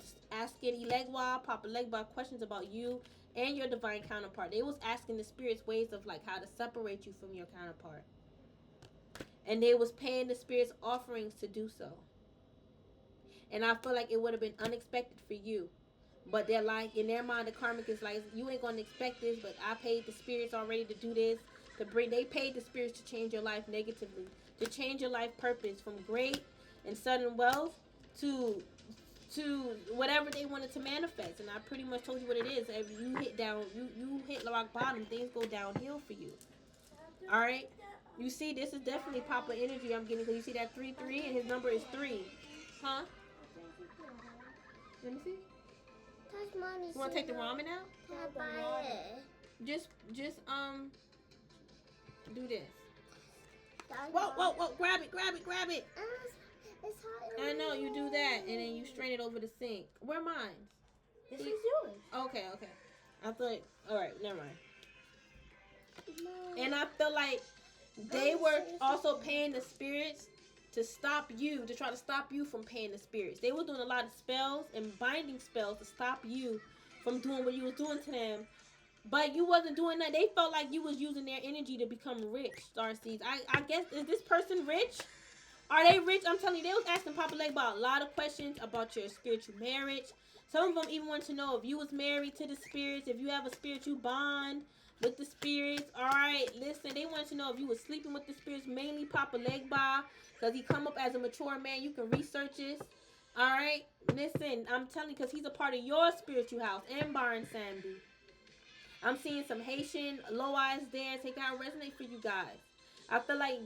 just asking Ilegwa, Papa Legba questions about you and your divine counterpart. They was asking the spirits ways of like how to separate you from your counterpart. And they was paying the spirits offerings to do so. And I feel like it would have been unexpected for you. But they're like, in their mind, the karmic is like, you ain't going to expect this, but I paid the spirits already to do this. They paid the spirits to change your life negatively. To change your life purpose from great and sudden wealth to whatever they wanted to manifest. And I pretty much told you what it is. If you hit rock bottom, things go downhill for you. All right? You see, this is definitely Papa energy I'm getting, because you see that 3-3 and his number is 3. Huh? Let me see. much money? You want to take the ramen out? Can I buy it? Just do this. That's Whoa! Grab it! It's hot. I know you do that, and then you strain it over the sink. Where mine? This is yours. Okay. I thought. All right, never mind. No. And I feel like they were also paying the spirits to stop you, to try to stop you from paying the spirits. They were doing a lot of spells and binding spells to stop you from doing what you was doing to them. But you wasn't doing that. They felt like you was using their energy to become rich, Starseeds. I guess, is this person rich? Are they rich? I'm telling you, they was asking Papa Leg about a lot of questions about your spiritual marriage. Some of them even want to know if you was married to the spirits, if you have a spiritual bond with the spirits. All right, listen, they want to know if you was sleeping with the spirits, mainly Papa Legba, because he come up as a mature man. You can research this. All right, listen, I'm telling you, because he's a part of your spiritual house, and Baron Samdi. I'm seeing some Haitian low eyes there. Take out resonate for you guys. I feel like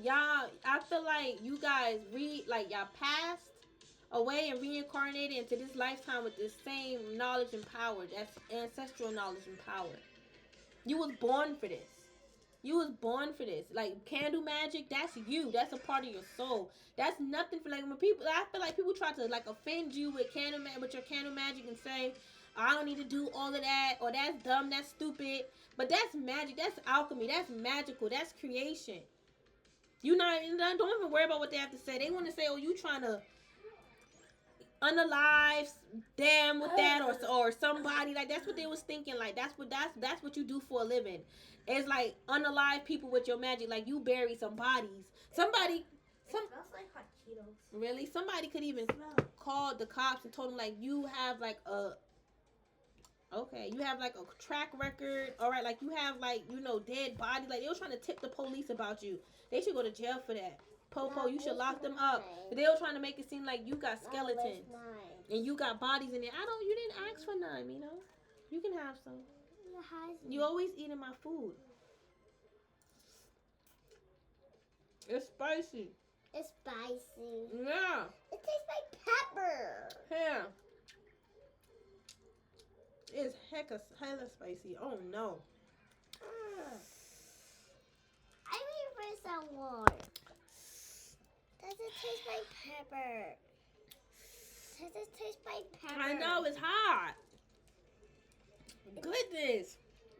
you guys y'all passed away and reincarnated into this lifetime with the same knowledge and power. That's ancestral knowledge and power. You was born for this. Like candle magic, that's you. That's a part of your soul. That's nothing for like when people. I feel like people try to like offend you with your candle magic and say, I don't need to do all of that, or that's dumb, that's stupid. But that's magic. That's alchemy. That's magical. That's creation. Don't even worry about what they have to say. They want to say, oh, you trying to unalive them with that, or somebody. Like that's what they was thinking. Like that's what you do for a living. It's like unalive people with your magic. Like you bury some bodies. Somebody. It smells like hot Cheetos. Really? Somebody could even call the cops and told them like you have like a track record. All right, like you have like dead body. Like they were trying to tip the police about you. They should go to jail for that. Popo, you should lock them up. They were trying to make it seem like you got skeletons and you got bodies in there. You didn't ask for none, You can have some. You always eating my food. It's spicy. It's spicy. Yeah. It tastes like pepper. Yeah. It's hella spicy. Oh no. I need for some more. Does it taste like pepper? Does it taste like pepper? I know, it's hot. Goodness.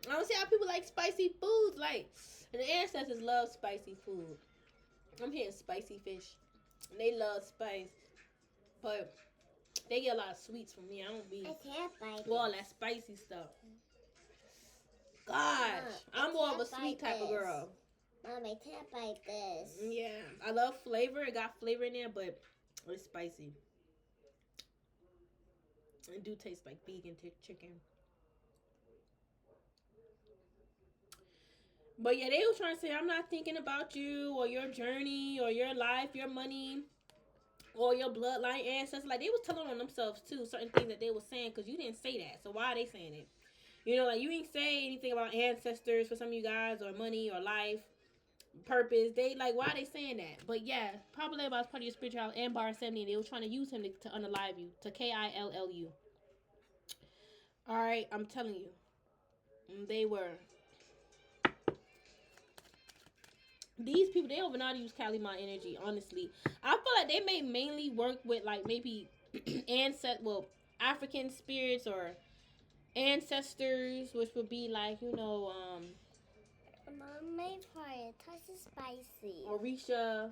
I don't see how people like spicy foods. Like, and the ancestors love spicy food. I'm hearing spicy fish. And they love spice. But they get a lot of sweets from me. I don't be. I can't bite all that spicy stuff. Gosh. I'm more of a sweet type of girl. Mom, I can't bite this. Yeah. I love flavor. It got flavor in there, but it's spicy. It do taste like vegan chicken. But yeah, they were trying to say, I'm not thinking about you or your journey or your life, your money, or your bloodline ancestors. Like, they was telling on themselves, too, certain things that they were saying, because you didn't say that. So why are they saying it? Like, you didn't say anything about ancestors for some of you guys, or money, or life, purpose. They, like, why are they saying that? But yeah, probably about part of your spiritual and Bar 70, they were trying to use him to unalive you, to KILLU. Alright, I'm telling you. They were. These people, they don't even know how to use Kalima energy, honestly. I feel like they may mainly work with, like, maybe African spirits or ancestors, which would be, like, Mom, my part, touch is spicy. Orisha.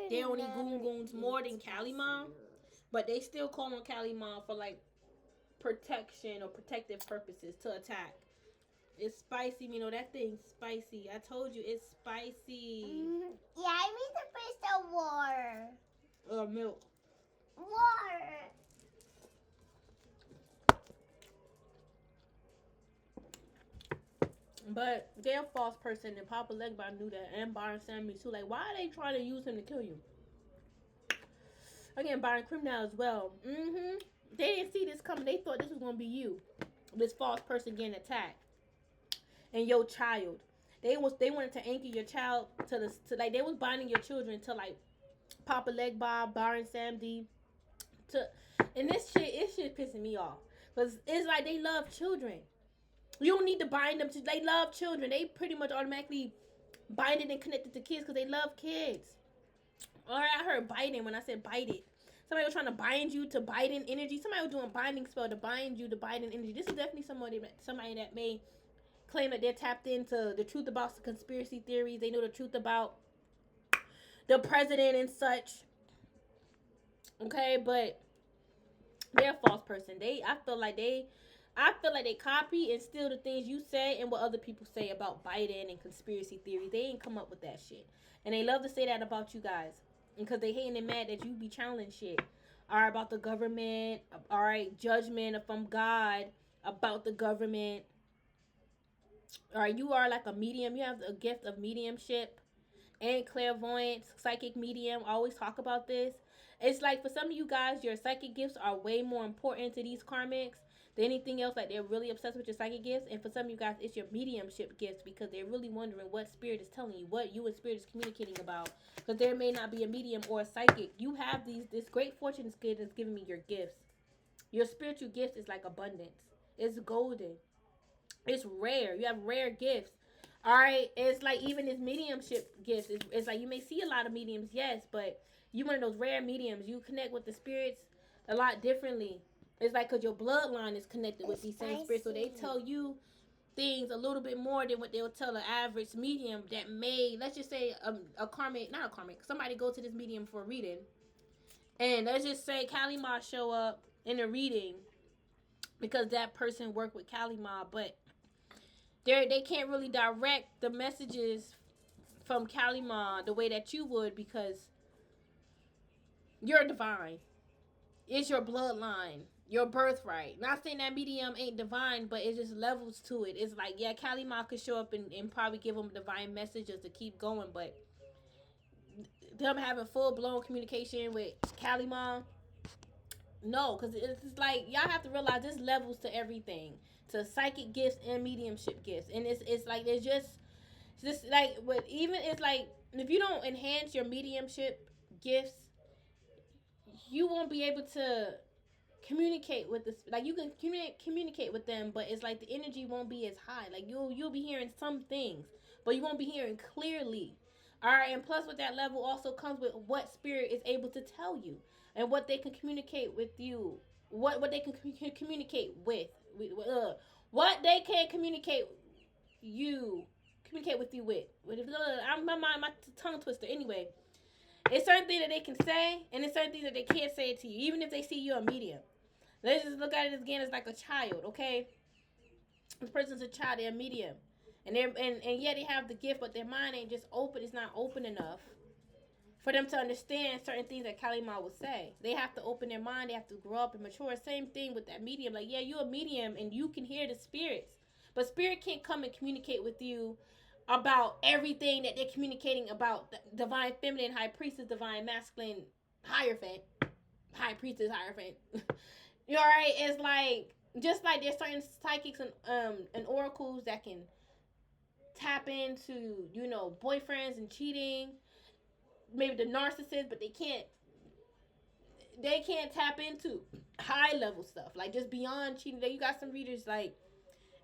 They only goons more than Kalima, but they still call on Kalima for, like, protection or protective purposes to attack. It's spicy, that thing's spicy. I told you, it's spicy. Yeah, I need to finish the water. Milk. Water. But they're a false person, and Papa Legba knew that, and Byron Sammy too. Like, why are they trying to use him to kill you? Again, Byron criminal as well. They didn't see this coming. They thought this was gonna be you, this false person getting attacked. And your child, they wanted to anchor your child to like they was binding your children to like Papa Legba, Baron Samdi, and this shit pissing me off. Because it's like they love children. You don't need to bind them to. They love children. They pretty much automatically binded and connected to kids because they love kids. Or I heard biting when I said bite it. Somebody was trying to bind you to Biden energy. Somebody was doing binding spell to bind you to Biden energy. This is definitely somebody that may claim that they're tapped into the truth about the conspiracy theories. They know the truth about the president and such. Okay, but they're a false person. I feel like they copy and steal the things you say and what other people say about Biden and conspiracy theories. They ain't come up with that shit. And they love to say that about you guys. Because they hate and mad that you be challenging shit. Alright, about the government. Alright, judgment from God about the government. Alright, you are like a medium. You have a gift of mediumship and clairvoyance, psychic medium. I always talk about this. It's like for some of you guys, your psychic gifts are way more important to these karmics than anything else. Like they're really obsessed with your psychic gifts. And for some of you guys, it's your mediumship gifts because they're really wondering what spirit is telling you, what you and spirit is communicating about. Because there may not be a medium or a psychic. You have this great fortune is giving me your gifts. Your spiritual gift is like abundance. It's golden. It's rare. You have rare gifts. All right, it's like even this mediumship gifts. It's like you may see a lot of mediums, yes, but you one of those rare mediums. You connect with the spirits a lot differently. It's like because your bloodline is connected with these same spirits, so they tell you things a little bit more than what they'll tell an average medium that may, let's just say, a karmic, not a karmic, somebody go to this medium for a reading, and let's just say Kali Ma show up in a reading because that person worked with Kali Ma, but they can't really direct the messages from Kali Ma the way that you would because you're divine. It's your bloodline, your birthright. Not saying that medium ain't divine, but it's just levels to it. It's like, yeah, Kali Ma could show up and probably give them divine messages to keep going, but them having full-blown communication with Kali Ma, no, because it's like, y'all have to realize there's levels to everything. To psychic gifts and mediumship gifts. And it's like, there's just like, what even, it's like, if you don't enhance your mediumship gifts, you won't be able to communicate with this. Like you can communicate with them, but it's like the energy won't be as high. Like you'll be hearing some things, but you won't be hearing clearly. All right, and plus with that level also comes with what spirit is able to tell you and what they can communicate with you, what they can communicate with, what they can communicate with you with. I'm my tongue twister. Anyway, it's certain things that they can say, and it's certain things that they can't say to you, even if they see you're a medium. Let's just look at it again as like a child, okay? This person's a child, they're a medium. And yeah, they have the gift, but their mind ain't just open, it's not open enough for them to understand certain things that Kali Ma would say. They have to open their mind, they have to grow up and mature. Same thing with that medium. Like, yeah, you're a medium and you can hear the spirits. But spirit can't come and communicate with you about everything that they're communicating about the divine feminine, high priestess, divine masculine, hierophant, high priestess, hierophant. You alright? It's like, just like there's certain psychics and oracles that can tap into, boyfriends and cheating, maybe the narcissist, but they can't tap into high level stuff, like just beyond cheating. You got some readers, like,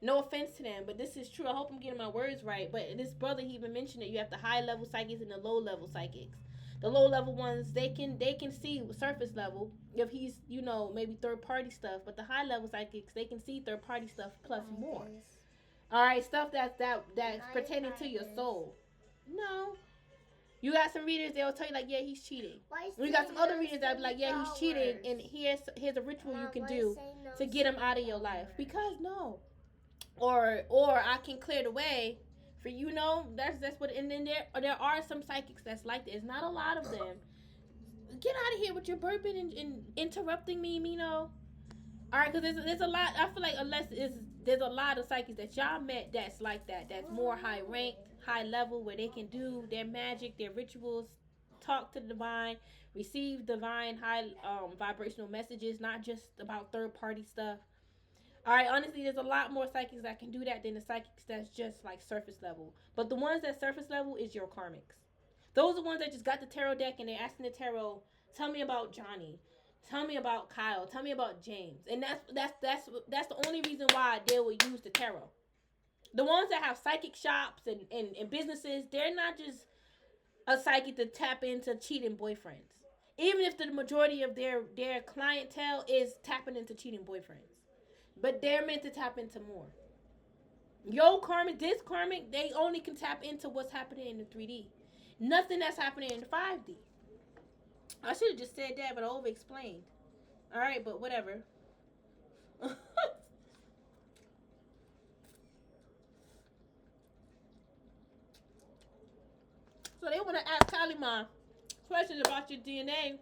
no offense to them, but this is true. I hope I'm getting my words right. But this brother, he even mentioned that you have the high level psychics and the low level psychics. The low level ones, they can see surface level if he's, maybe third party stuff. But the high level psychics, they can see third party stuff plus more. All right, stuff that's pertaining to your soul. No. You got some readers, they'll tell you, like, yeah, he's cheating. You got some other readers that'll be like, yeah, he's cheating, and here's a ritual you can do to get him out of your life. Because no. Or I can clear the way for that's what. And then there are some psychics that's like this. Not a lot of them. Get out of here with your burping and interrupting me, All right, because there's a lot. I feel like there's a lot of psychics that y'all met that's like that. That's more high ranked, high level, where they can do their magic, their rituals, talk to the divine, receive divine high vibrational messages, not just about third party stuff. All right, honestly, there's a lot more psychics that can do that than the psychics that's just like surface level. But the ones that surface level is your karmics. Those are the ones that just got the tarot deck and they're asking the tarot, tell me about Johnny. Tell me about Kyle. Tell me about James. And that's the only reason why they will use the tarot. The ones that have psychic shops and businesses, they're not just a psychic to tap into cheating boyfriends. Even if the majority of their clientele is tapping into cheating boyfriends. But they're meant to tap into more. Yo, Karmic, this Karmic, they only can tap into what's happening in the 3D. Nothing that's happening in the 5D. I should have just said that, but I over explained. Alright, but whatever. So they want to ask Kalima questions about your DNA.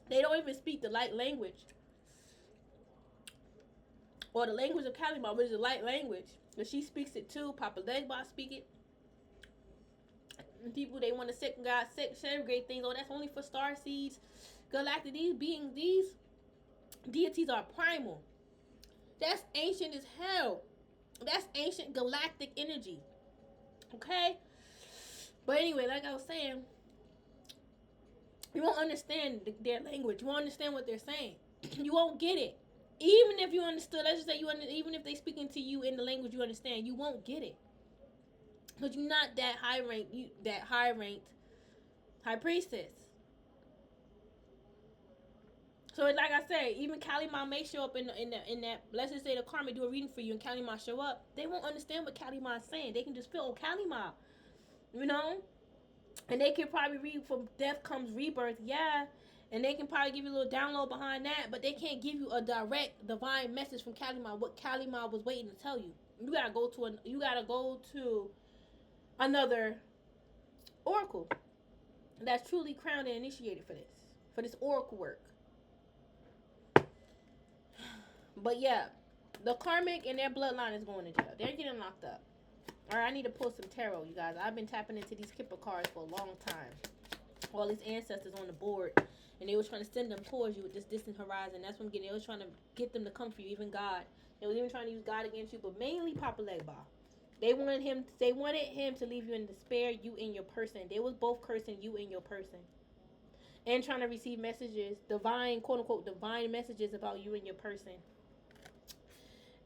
They don't even speak the light language. Or the language of Kalima, which is a light language. But she speaks it too. Papa Legba speak it. And people, they want to segregate things. Oh, that's only for star seeds. Galactic, these beings, these deities are primal. That's ancient as hell. That's ancient galactic energy. Okay? But anyway, like I was saying, you won't understand their language. You won't understand what they're saying. You won't get it. Even if you understood, let's just say even if they speaking to you in the language you understand, you won't get it. Because you're not that high ranked high priestess. So like I said, even Kalima may show up in that, let's just say the Karmic do a reading for you and Kalima show up, they won't understand what Kalima is saying. They can just feel, oh, Kalima, you know? And they can probably read from death comes rebirth, yeah. And they can probably give you a little download behind that, but they can't give you a direct divine message from Kalima, what Kalima was waiting to tell you. You gotta go to another oracle that's truly crowned and initiated for this oracle work. But yeah, the Karmic and their bloodline is going to jail. They're getting locked up. Alright, I need to pull some tarot, you guys. I've been tapping into these Kipper cards for a long time. All these ancestors on the board, and they was trying to send them towards you with this distant horizon. That's what I'm getting. They was trying to get them to come for you, even God. They was even trying to use God against you, but mainly Papa Legba. They wanted him to leave you in despair, you and your person. They was both cursing you and your person. And trying to receive messages, divine, quote unquote, divine messages about you and your person.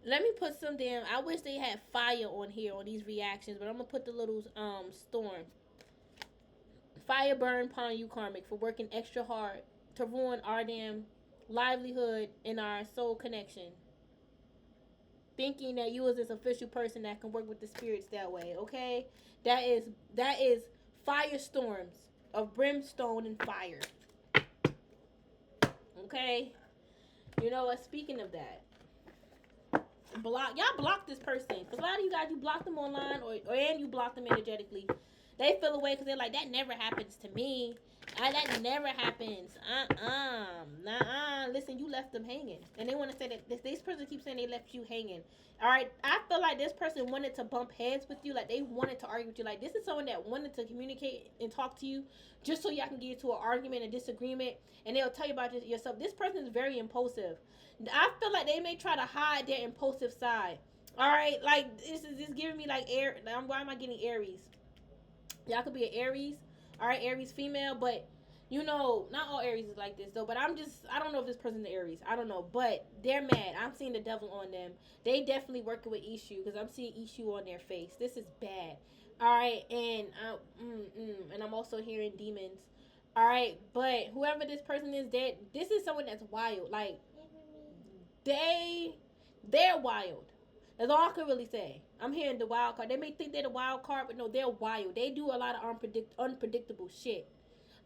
Let me put some damn, I wish they had fire on here on these reactions, but I'm going to put the little storm. Fire burn upon you, Karmic, for working extra hard to ruin our damn livelihood and our soul connection. Thinking that you is this official person that can work with the spirits that way, okay? That is firestorms of brimstone and fire. Okay? You know what? Speaking of that, y'all block this person. Because a lot of you guys, you block them online and you block them energetically. They feel away because they're like, that never happens to me. That never happens. Listen, you left them hanging. And they want to say that this person keeps saying they left you hanging. All right, I feel like this person wanted to bump heads with you. Like, they wanted to argue with you. Like, this is someone that wanted to communicate and talk to you just so y'all can get into an argument, a disagreement, and they'll tell you about yourself. This person is very impulsive. I feel like they may try to hide their impulsive side. All right, like, this is giving me, like, air. Why am I getting Aries? Y'all could be an Aries. All right, Aries female, but you know, not all Aries is like this though. But I don't know if this person's Aries. I don't know, but they're mad. I'm seeing the devil on them. They definitely working with Ishu because I'm seeing Ishu on their face. This is bad. All right, and I'm also hearing demons. All right, but whoever this person is, this is someone that's wild. Like they're wild. That's all I can really say. I'm hearing the wild card. They may think they're the wild card, but no, they're wild. They do a lot of unpredictable shit.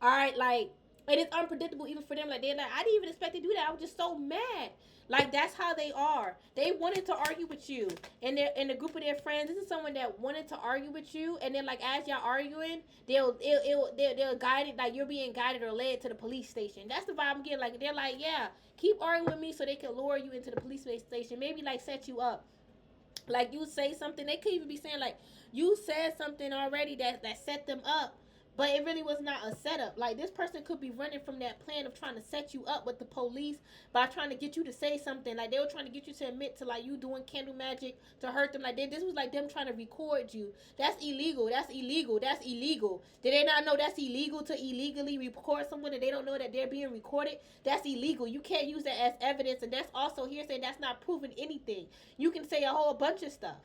All right, like, it is unpredictable even for them. Like, they're like, I didn't even expect to do that. I was just so mad. Like, that's how they are. They wanted to argue with you. And they're in a group of their friends. This is someone that wanted to argue with you. And then, like, as y'all arguing, they'll guide it. Like, you're being guided or led to the police station. That's the vibe I'm getting. Like, they're like, yeah, keep arguing with me so they can lure you into the police station. Maybe, like, set you up. Like, you say something. They could even be saying, like, you said something already that set them up. But it really was not a setup. Like, this person could be running from that plan of trying to set you up with the police by trying to get you to say something. Like, they were trying to get you to admit to, like, you doing candle magic to hurt them. Like, this was like them trying to record you. That's illegal. That's illegal. That's illegal. Did they not know that's illegal to illegally record someone and they don't know that they're being recorded? That's illegal. You can't use that as evidence. And that's also hearsay. That's not proving anything. You can say a whole bunch of stuff.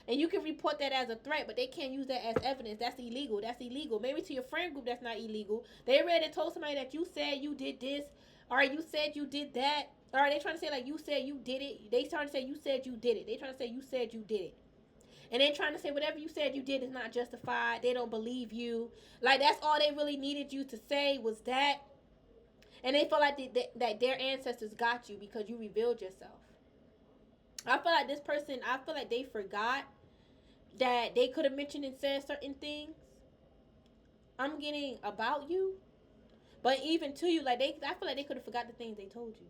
And you can report that as a threat, but they can't use that as evidence. That's illegal. That's illegal. Maybe to your friend group, that's not illegal. They read and told somebody that you said you did this, or you said you did that, or they trying to say like you said you did it. They trying to say you said you did it. They trying to say you said you did it. And they trying to say whatever you said you did is not justified. They don't believe you. Like, that's all they really needed you to say was that. And they feel like that their ancestors got you because you revealed yourself. I feel like this person, I feel like they forgot that they could have mentioned and said certain things. I'm getting about you, but even to you, like I feel like they could have forgot the things they told you.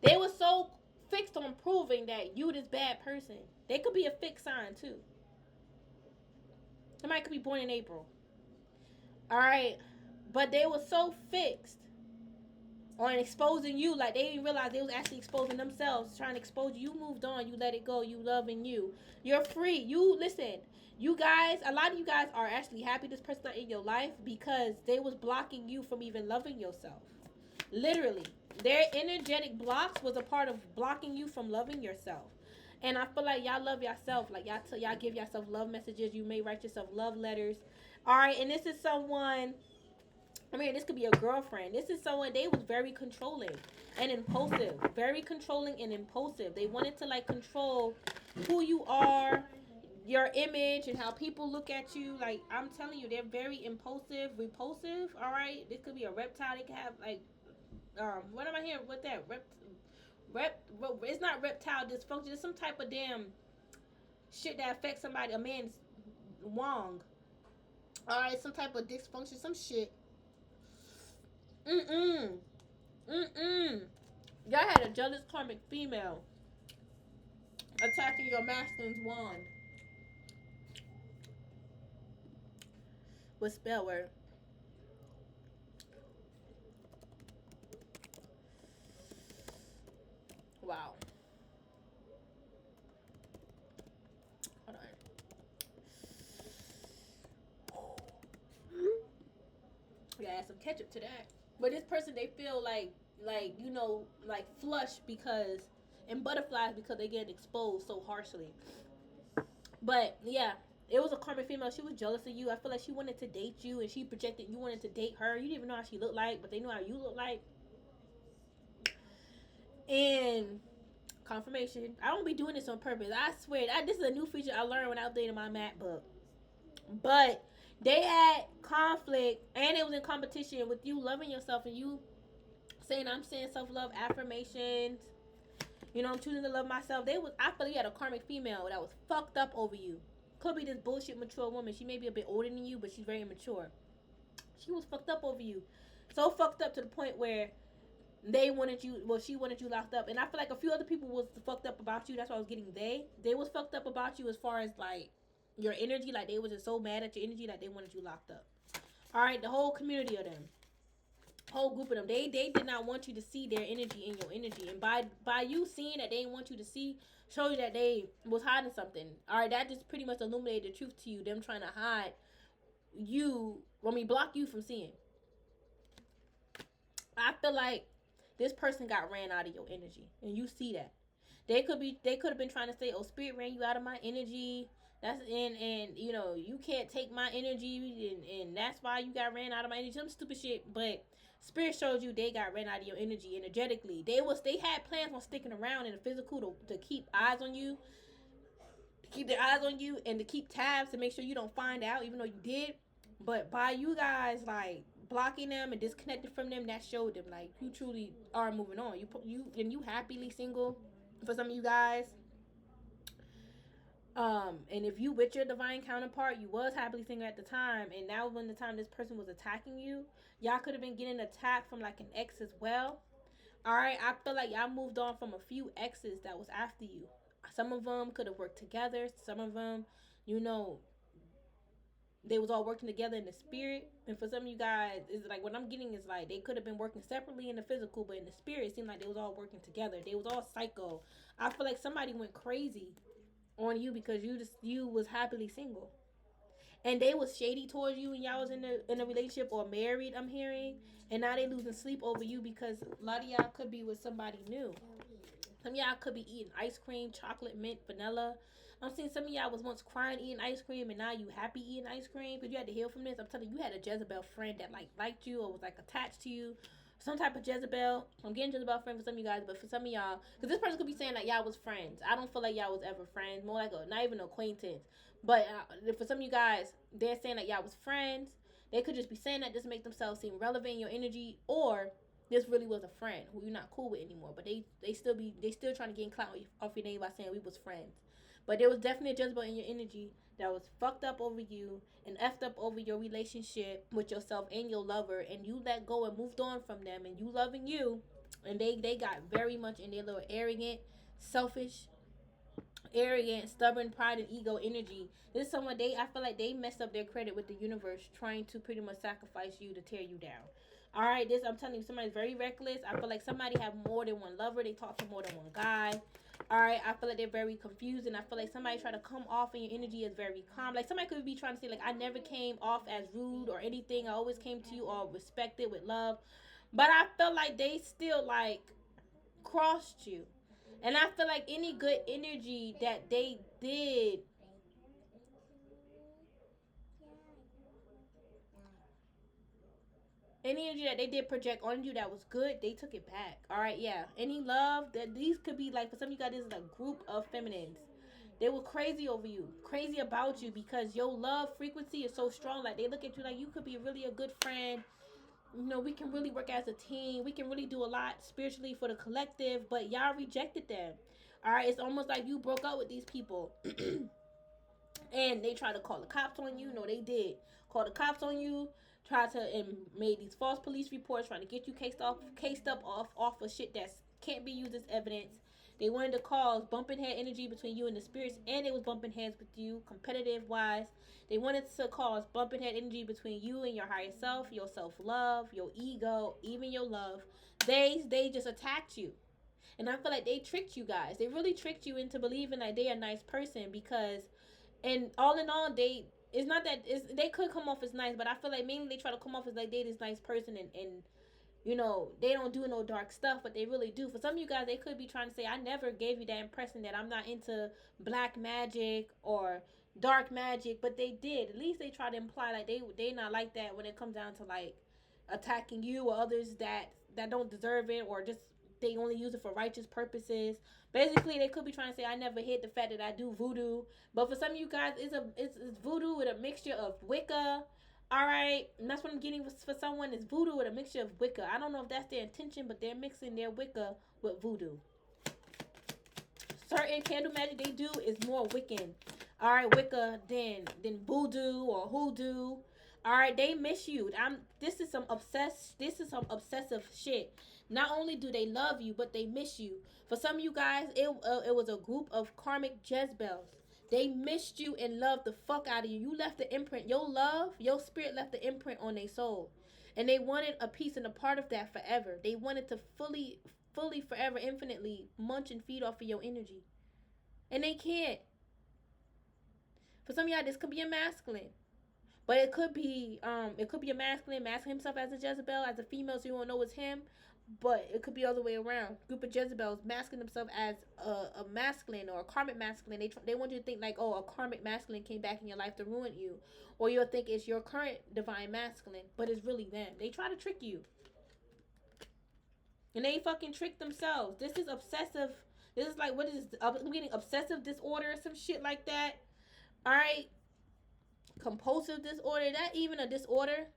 They were so fixed on proving that you this bad person. They could be a fixed sign too. Somebody could be born in April. All right, but they were so fixed on exposing you, like they didn't realize they was actually exposing themselves, trying to expose you. You moved on, you let it go, you loving you. You're free. You listen, you guys, a lot of you guys are actually happy this person not in your life because they was blocking you from even loving yourself. Literally. Their energetic blocks was a part of blocking you from loving yourself. And I feel like y'all love yourself. Like y'all give yourself love messages. You may write yourself love letters. Alright, and this is someone, I mean, this could be a girlfriend. This is someone, they was very controlling and impulsive. Very controlling and impulsive. They wanted to, like, control who you are, your image, and how people look at you. Like, I'm telling you, they're very impulsive, repulsive, all right? This could be a reptile. They could have, like, what am I hearing? What that? It's not reptile dysfunction. It's some type of damn shit that affects somebody, a man's wong. All right, some type of dysfunction, some shit. Mm-mm. Mm-mm. Y'all had a jealous karmic female attacking your masculine's wand with spell word. Wow. Hold on. We gotta add some ketchup to that. But this person, they feel like you know, like flush because and butterflies because they get exposed so harshly. But yeah, it was a karmic female. She was jealous of you. I feel like she wanted to date you, and she projected you wanted to date her. You didn't even know how she looked like, but they knew how you look like. And confirmation. I don't be doing this on purpose. I swear. This is a new feature I learned when I updated my map book. But they had conflict, and it was in competition with you loving yourself and you saying, I'm saying self-love affirmations. You know, I'm choosing to love myself. I feel you had a karmic female that was fucked up over you. Could be this bullshit mature woman. She may be a bit older than you, but she's very immature. She was fucked up over you. So fucked up to the point where she wanted you locked up. And I feel like a few other people was fucked up about you. That's why I was getting they was fucked up about you as far as like your energy. Like they was just so mad at your energy that they wanted you locked up. Alright, the whole community of them. Whole group of them, they did not want you to see their energy in your energy, and by you seeing that they didn't want you to see, show you that they was hiding something. All right, that just pretty much illuminated the truth to you. Them trying to hide you, block you from seeing. I feel like this person got ran out of your energy, and you see that. They could have been trying to say, oh, spirit ran you out of my energy. That's and you know, you can't take my energy, and that's why you got ran out of my energy. Some stupid shit, but spirit showed you they got ran out of your energy energetically. They had plans on sticking around in the physical to keep eyes on you, and to keep tabs to make sure you don't find out, even though you did. But by you guys like blocking them and disconnected from them, that showed them like you truly are moving on. You happily single for some of you guys. And if you with your divine counterpart, you was happily single at the time, and now when the time this person was attacking you, y'all could have been getting attacked from like an ex as well. All right, I feel like y'all moved on from a few exes that was after you. Some of them could have worked together. Some of them, you know, they was all working together in the spirit. And for some of you guys, it's like what I'm getting is like they could have been working separately in the physical, but in the spirit, it seemed like they was all working together. They was all psycho. I feel like somebody went crazy on you because you was happily single. And they was shady towards you and y'all was in a relationship or married, I'm hearing. And now they losing sleep over you because a lot of y'all could be with somebody new. Some of y'all could be eating ice cream, chocolate, mint, vanilla. I'm seeing some of y'all was once crying eating ice cream and now you happy eating ice cream because you had to heal from this. I'm telling you, you had a Jezebel friend that like liked you or was like attached to you. Some type of Jezebel. I'm getting Jezebel friend for some of you guys, but for some of y'all, because this person could be saying that y'all was friends. I don't feel like y'all was ever friends. More like not even acquaintance. But for some of you guys, they're saying that y'all was friends. They could just be saying that just to make themselves seem relevant in your energy, or this really was a friend who you're not cool with anymore. But they still trying to gain clout off your name by saying we was friends. But there was definitely a Jezebel in your energy that was fucked up over you and effed up over your relationship with yourself and your lover, and you let go and moved on from them, and you loving you, and they got very much in their little arrogant, selfish, stubborn, pride, and ego energy. This is someone I feel like they messed up their credit with the universe, trying to pretty much sacrifice you to tear you down. All right, this I'm telling you, somebody's very reckless. I feel like somebody have more than one lover. They talk to more than one guy. All right, I feel like they're very confused, and I feel like somebody try to come off, and your energy is very calm. Like somebody could be trying to say, like, I never came off as rude or anything. I always came to you all respected with love, but I feel like they still like crossed you. And I feel like any good energy that they did, any energy that they did project on you that was good, they took it back. All right, yeah. Any love that these could be like for some of you guys, this is a group of feminines. They were crazy over you, crazy about you because your love frequency is so strong. Like they look at you like you could be really a good friend. You know, we can really work as a team. We can really do a lot spiritually for the collective, but y'all rejected them. All right, it's almost like you broke up with these people. And they tried to call the cops on you. No, they did. Call the cops on you. Tried to and made these false police reports trying to get you cased up off of shit that can't be used as evidence. They wanted to cause bumping head energy between you and the spirits, and they was bumping heads with you, competitive wise. They wanted to cause bumping head energy between you and your higher self, your self love, your ego, even your love. They just attacked you. And I feel like they tricked you guys. They really tricked you into believing that they're a nice person because, and all in all, it's not that they could come off as nice, but I feel like mainly they try to come off as like they this nice person, and you know they don't do no dark stuff, but they really do. For some of you guys, they could be trying to say I never gave you that impression that I'm not into black magic or dark magic, but they did. At least they try to imply like they not like that when it comes down to like attacking you or others that don't deserve it, or just they only use it for righteous purposes. Basically, they could be trying to say I never hid the fact that I do voodoo, but for some of you guys, it's voodoo with a mixture of Wicca. All right, and that's what I'm getting for someone is voodoo with a mixture of Wicca. I don't know if that's their intention, but they're mixing their Wicca with voodoo. Certain candle magic they do is more Wiccan. All right, Wicca than voodoo or hoodoo. All right, they miss you. This is some obsessed. This is some obsessive shit. Not only do they love you, but they miss you. For some of you guys, it was a group of karmic Jezebels. They missed you and loved the fuck out of you. You left the imprint. Your love, your spirit left the imprint on their soul, and they wanted a piece and a part of that forever. They wanted to fully, forever, infinitely munch and feed off of your energy, and they can't. For some of y'all, this could be a masculine. But it could be a masculine masking himself as a Jezebel, as a female, so you won't know it's him. But it could be all the way around. Group of Jezebels masking themselves as a masculine or a karmic masculine. They want you to think like, oh, a karmic masculine came back in your life to ruin you, or you'll think it's your current divine masculine, but it's really them. They try to trick you, and they fucking trick themselves. This is obsessive. This is like what is I'm getting obsessive disorder or some shit like that. All right, compulsive disorder. That even a disorder?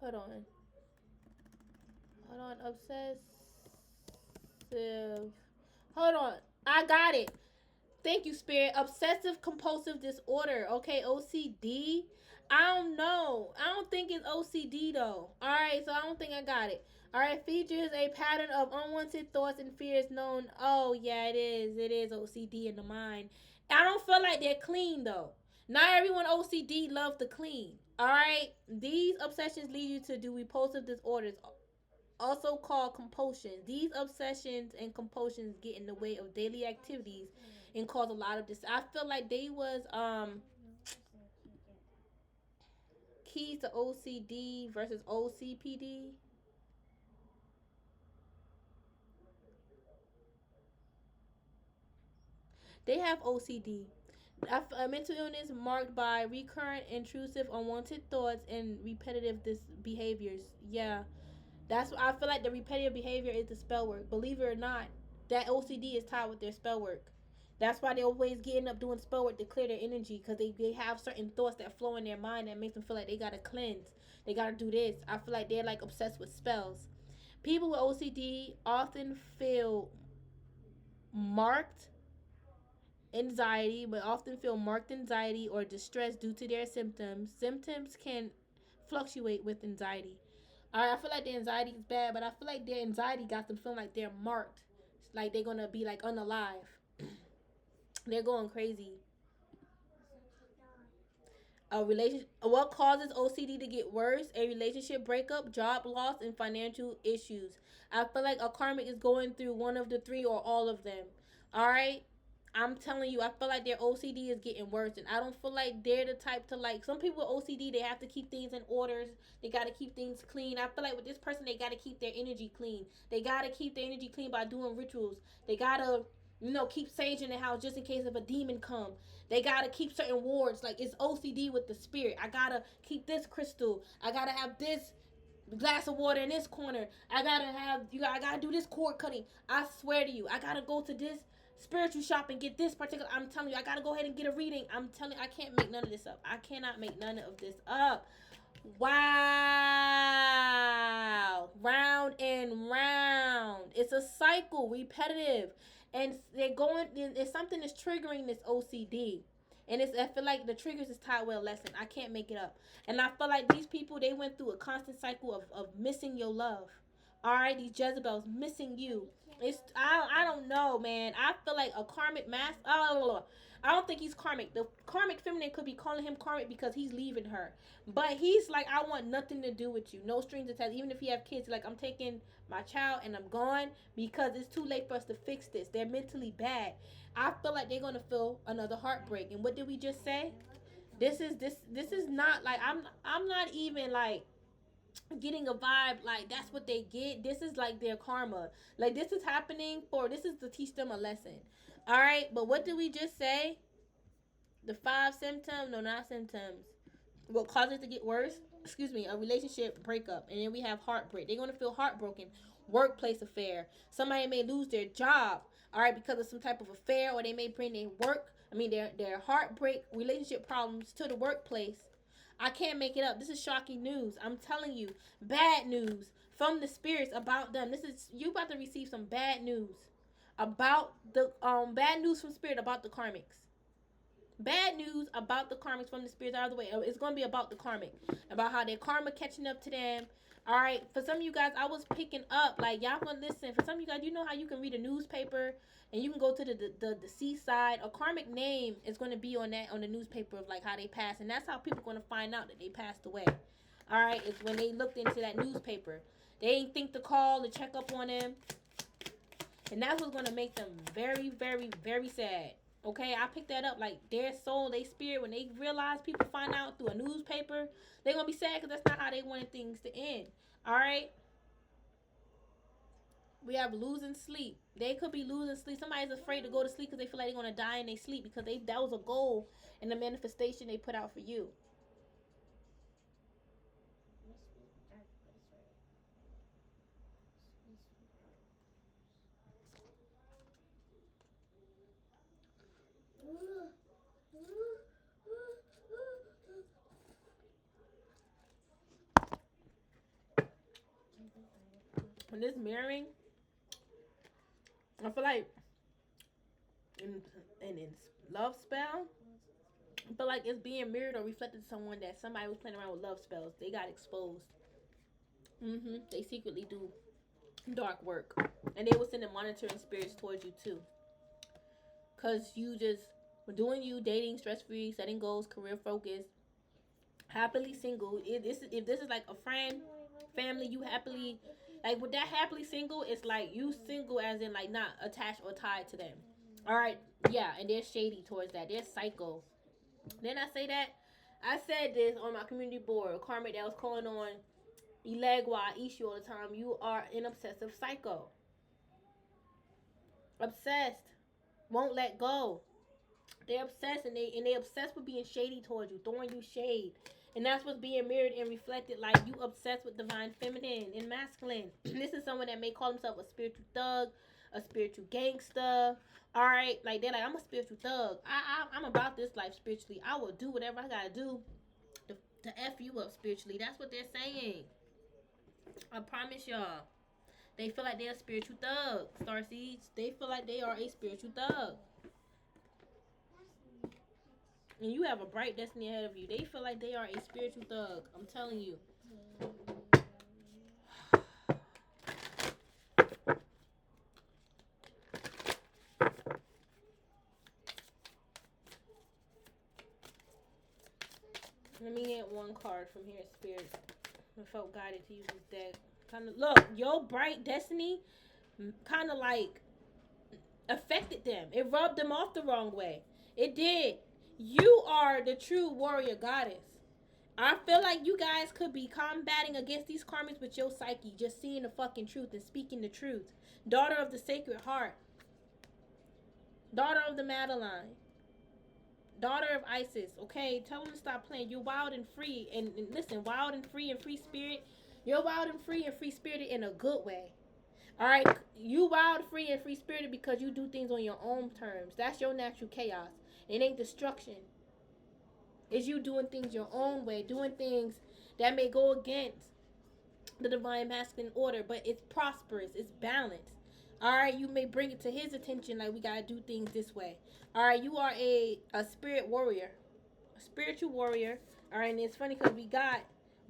Hold on. Hold on. Obsessive. Hold on. I got it. Thank you, Spirit. Obsessive compulsive disorder. Okay, OCD. I don't know. I don't think it's OCD though. Alright, so I don't think I got it. All right, features a pattern of unwanted thoughts and fears known. Oh yeah, it is. It is OCD in the mind. I don't feel like they're clean though. Not everyone OCD love to clean. All right, these obsessions lead you to do repulsive disorders, also called compulsions. These obsessions and compulsions get in the way of daily activities and cause a lot of this. I feel like they was keys to OCD versus OCPD. They have OCD. A mental illness marked by recurrent, intrusive, unwanted thoughts and repetitive behaviors. Yeah, that's what I feel like. The repetitive behavior is the spell work. Believe it or not, that OCD is tied with their spell work. That's why they always getting up doing spell work to clear their energy, because they have certain thoughts that flow in their mind that makes them feel like they gotta cleanse. They gotta do this. I feel like they're like obsessed with spells. People with OCD often feel marked anxiety, but often feel marked anxiety or distress due to their symptoms. Symptoms can fluctuate with anxiety. All right, I feel like the anxiety is bad, but I feel like their anxiety got them feeling like they're marked, like they're gonna be like unalive. They're going crazy. A relation What causes OCD to get worse? A relationship breakup, job loss, and financial issues. I feel like a karmic is going through one of the three or all of them. All right, I'm telling you, I feel like their OCD is getting worse, and I don't feel like they're the type to like. Some people with OCD, they have to keep things in orders. They gotta keep things clean. I feel like with this person, they gotta keep their energy clean. They gotta keep their energy clean by doing rituals. They gotta, keep sage in the house just in case if a demon come. They gotta keep certain wards. Like it's OCD with the spirit. I gotta keep this crystal. I gotta have this glass of water in this corner. I gotta do this cord cutting. I swear to you, I gotta go to this spiritual shop and get this particular. I'm telling you, I gotta go ahead and get a reading. I'm telling you, I can't make none of this up. I cannot make none of this up. Wow. Round and round. It's a cycle, repetitive. And they're going, it's something that's triggering this OCD. And I feel like the triggers is tied with a lesson. I can't make it up. And I feel like these people, they went through a constant cycle of missing your love. All right, these Jezebels missing you. I don't know, man. I feel like a karmic mask. Oh, I don't think he's karmic. The karmic feminine could be calling him karmic because he's leaving her. But he's like, I want nothing to do with you. No strings attached. Even if he have kids, like I'm taking my child and I'm gone because it's too late for us to fix this. They're mentally bad. I feel like they're gonna feel another heartbreak. And what did we just say? This is not like I'm not even like getting a vibe like that's what they get. This is like their karma. Like this is to teach them a lesson. All right, but what did we just say? The five symptoms? No, not symptoms. What causes it to get worse? Excuse me, a relationship breakup, and then we have heartbreak. They're gonna feel heartbroken. Workplace affair. Somebody may lose their job, all right, because of some type of affair, or they may bring their heartbreak, relationship problems to the workplace. I can't make it up. This is shocking news. I'm telling you, bad news from the spirits about them. You about to receive some bad news about the bad news from spirit about the karmics. Bad news about the karmics from the spirits out of the way. It's going to be about the karmic, about how their karma catching up to them. All right, for some of you guys, I was picking up, like, y'all gonna listen. For some of you guys, you know how you can read a newspaper and you can go to the seaside. A karmic name is going to be on the newspaper of like how they passed, and that's how people going to find out that they passed away. All right, it's when they looked into that newspaper. They ain't think to call to check up on them, and that's what's going to make them very, very, very sad. Okay, I picked that up. Like their soul, their spirit, when they realize people find out through a newspaper, they're gonna be sad because that's not how they wanted things to end. All right. We have losing sleep. They could be losing sleep. Somebody's afraid to go to sleep because they feel like they're gonna die in their sleep because that was a goal in the manifestation they put out for you. When this mirroring, I feel like in love spell, I feel like it's being mirrored or reflected to someone that somebody was playing around with love spells. They got exposed. They secretly do dark work, and they will send the monitoring spirits towards you too, cause you just doing you, dating, stress free, setting goals, career focused, happily single. If this is like a friend, family, you happily, like with that happily single, it's like you single as in like not attached or tied to them. All right, yeah, and they're shady towards that. They're psycho. Then I say that I said this on my community board, Karmic, that was calling on Ilegwa, Ishu all the time. You are an obsessive psycho. Obsessed. Won't let go. They're obsessed, and they obsessed with being shady towards you, throwing you shade. And that's what's being mirrored and reflected. Like, you obsessed with divine feminine and masculine. This is someone that may call himself a spiritual thug, a spiritual gangster. All right, like they're like, I'm a spiritual thug. I'm about this life spiritually. I will do whatever I gotta do to f you up spiritually. That's what they're saying. I promise y'all. They feel like they're a spiritual thug. Starseeds, they feel like they are a spiritual thug. And you have a bright destiny ahead of you. They feel like they are a spiritual thug. I'm telling you. Let me get one card from here, Spirit. I felt guided to use this deck. Kind of look, your bright destiny kind of like affected them. It rubbed them off the wrong way. It did. You are the true warrior goddess. I feel like you guys could be combating against these karmics with your psyche, just seeing the fucking truth and speaking the truth. Daughter of the Sacred Heart. Daughter of the Madeline. Daughter of Isis. Okay, tell them to stop playing. You're wild and free. And listen, wild and free spirit. You're wild and free spirited in a good way. Alright, you wild, free, and free spirited because you do things on your own terms. That's your natural chaos. It ain't destruction. It's you doing things your own way, doing things that may go against the divine masculine order, but it's prosperous, it's balanced. Alright, you may bring it to his attention like we gotta do things this way. Alright, you are a spirit warrior, a spiritual warrior. Alright, and it's funny because we got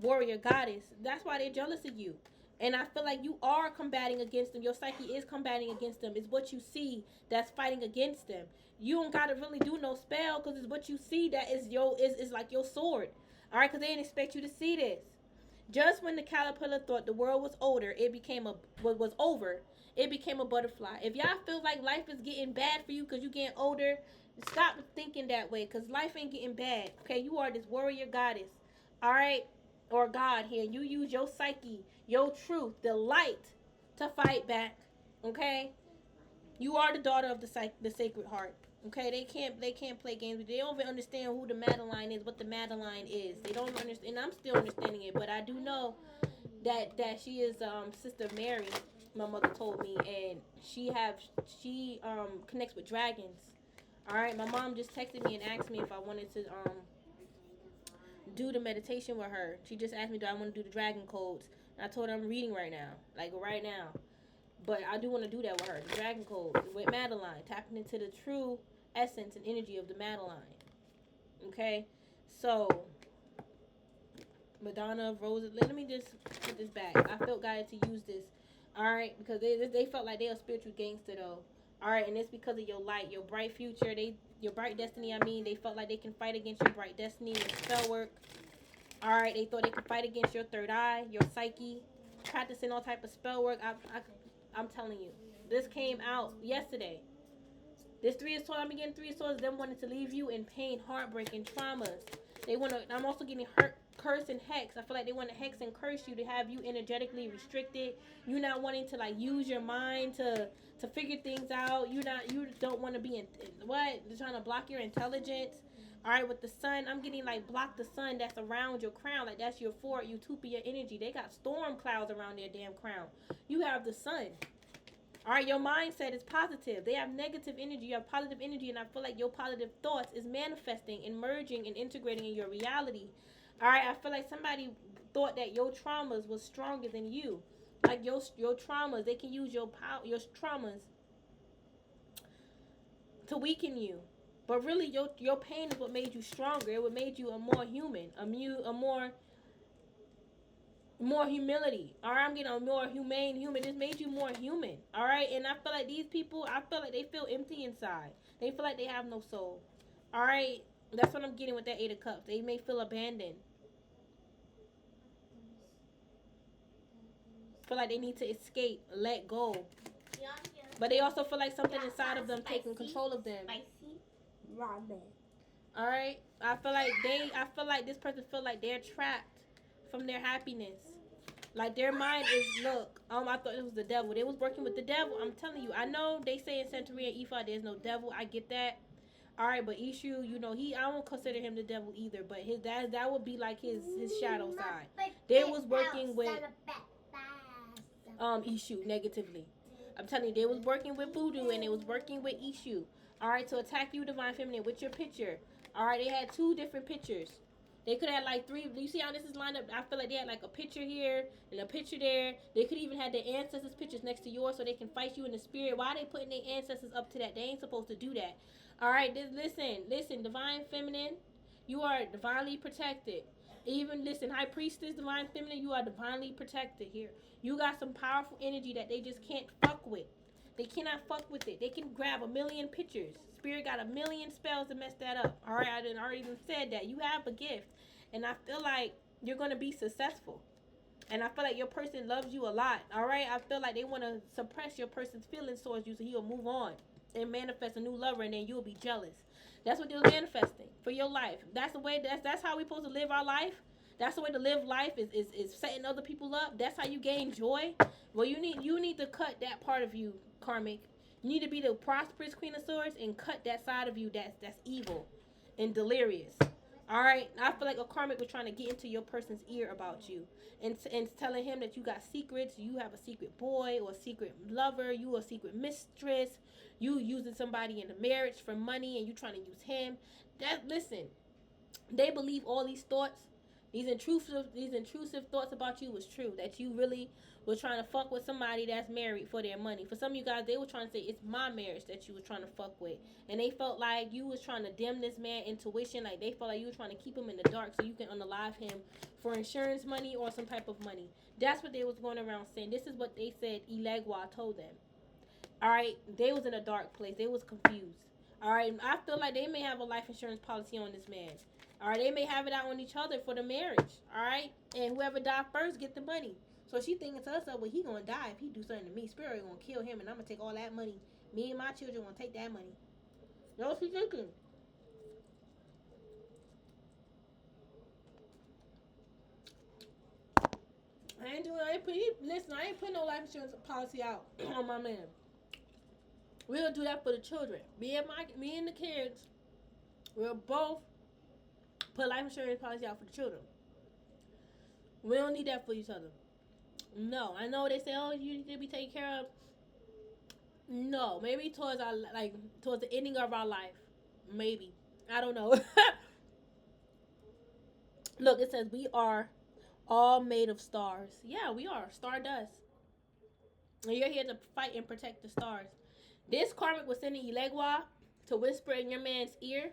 warrior goddess. That's why they're jealous of you. And I feel like you are combating against them. Your psyche is combating against them. It's what you see that's fighting against them. You don't gotta really do no spell because it's what you see that is like your sword. Alright, because they didn't expect you to see this. Just when the caterpillar thought the world was older, it became was over. It became a butterfly. If y'all feel like life is getting bad for you because you getting older, stop thinking that way because life ain't getting bad. Okay, you are this warrior goddess. Alright? Or God here. You use your psyche, your truth, the light to fight back. Okay? You are the daughter of the Sacred Heart. Okay, they can't play games. They don't even understand who the Madeline is, what the Madeline is. They don't even understand. And I'm still understanding it, but I do know that she is Sister Mary. My mother told me, and she connects with dragons. All right, my mom just texted me and asked me if I wanted to do the meditation with her. She just asked me, do I want to do the dragon codes? And I told her I'm reading right now, like right now. But I do want to do that with her, the dragon code with Madeline, tapping into the true essence and energy of the Madeline. Okay, so Madonna of Roses. Let me just put this back. I felt guided to use this. All right, because they felt like they were spiritual gangster though. All right, and it's because of your light, your bright future. Your bright destiny. I mean, they felt like they can fight against your bright destiny and spell work. All right, they thought they could fight against your third eye, your psyche, practicing all type of spell work. I'm telling you, this came out yesterday. This Three of Swords, I'm getting Three of Swords, them wanting to leave you in pain, heartbreak, and traumas. They want to, I'm also getting hurt, curse, and hex. I feel like they want to hex and curse you to have you energetically restricted. You not wanting to like use your mind to figure things out. You don't want to be in, what? They're trying to block your intelligence. All right, with the sun, I'm getting like block the sun that's around your crown. Like that's your forward utopia energy. They got storm clouds around their damn crown. You have the sun. All right, your mindset is positive. They have negative energy. You have positive energy, and I feel like your positive thoughts is manifesting and merging and integrating in your reality. All right, I feel like somebody thought that your traumas was stronger than you. Like your traumas, they can use your power, your traumas to weaken you. But really, your pain is what made you stronger. It what made you a more human, a more more humility. All right, I'm getting a more humane human. This made you more human. All right, and I feel like these people, I feel like they feel empty inside. They feel like they have no soul. All right, that's what I'm getting with that 8 of Cups. They may feel abandoned. Feel like they need to escape, let go. But they also feel like something inside of them taking control of them. Ramen. All right, I feel like this person feel like they're trapped from their happiness. Like their mind is, look, I thought it was the devil. They was working with the devil. I'm telling you. I know they say in Santeria and Ifa there's no devil. I get that. All right, but Ishu, you know, I won't consider him the devil either. But that would be like his shadow side. They was working with Ishu negatively. I'm telling you, they was working with Voodoo and they was working with Ishu. All right, to attack you, Divine Feminine, with your picture. All right, they had 2 different pictures. They could have like 3. You see how this is lined up? I feel like they had like a picture here and a picture there. They could even have their ancestors' pictures next to yours so they can fight you in the spirit. Why are they putting their ancestors up to that? They ain't supposed to do that. All right, listen, Divine Feminine, you are divinely protected. Even listen, High Priestess, Divine Feminine, you are divinely protected here. You got some powerful energy that they just can't fuck with. They cannot fuck with it. They can grab a million pictures. Spirit got a million spells to mess that up. All right, I didn't already even said that. You have a gift, and I feel like you're gonna be successful. And I feel like your person loves you a lot. All right, I feel like they want to suppress your person's feelings towards you so he'll move on and manifest a new lover, and then you'll be jealous. That's what they're manifesting for your life. That's the way. That's how we supposed to live our life. That's the way to live life is setting other people up. That's how you gain joy. Well, you need to cut that part of you, Karmic. You need to be the prosperous Queen of Swords and cut that side of you that's evil and delirious. All right, I feel like a Karmic was trying to get into your person's ear about you and telling him that you got secrets. You have a secret boy or a secret lover. You a secret mistress. You using somebody in a marriage for money and you trying to use him. Listen, they believe all these thoughts. These intrusive thoughts about you was true. That you really was trying to fuck with somebody that's married for their money. For some of you guys, they were trying to say it's my marriage that you was trying to fuck with, and they felt like you was trying to dim this man's intuition. Like they felt like you were trying to keep him in the dark so you can unalive him for insurance money or some type of money. That's what they was going around saying. This is what they said. Ilegwa told them. All right, they was in a dark place. They was confused. All right, I feel like they may have a life insurance policy on this man. All right, they may have it out on each other for the marriage. All right, and whoever died first get the money. So she thinking to herself, well, he gonna die if he do something to me. Spirit gonna kill him, and I'm gonna take all that money. Me and my children gonna take that money. That's what she thinking. I ain't putting no life insurance policy out on my man. We'll do that for the children. Me and the kids, we'll both put life insurance policy out for the children. We don't need that for each other. No, I know they say, oh, you need to be taken care of. No, maybe towards the ending of our life, maybe. I don't know. Look, it says we are all made of stars. Yeah, we are stardust, and you're here to fight and protect the stars. This Karmic was sending Ilegwa to whisper in your man's ear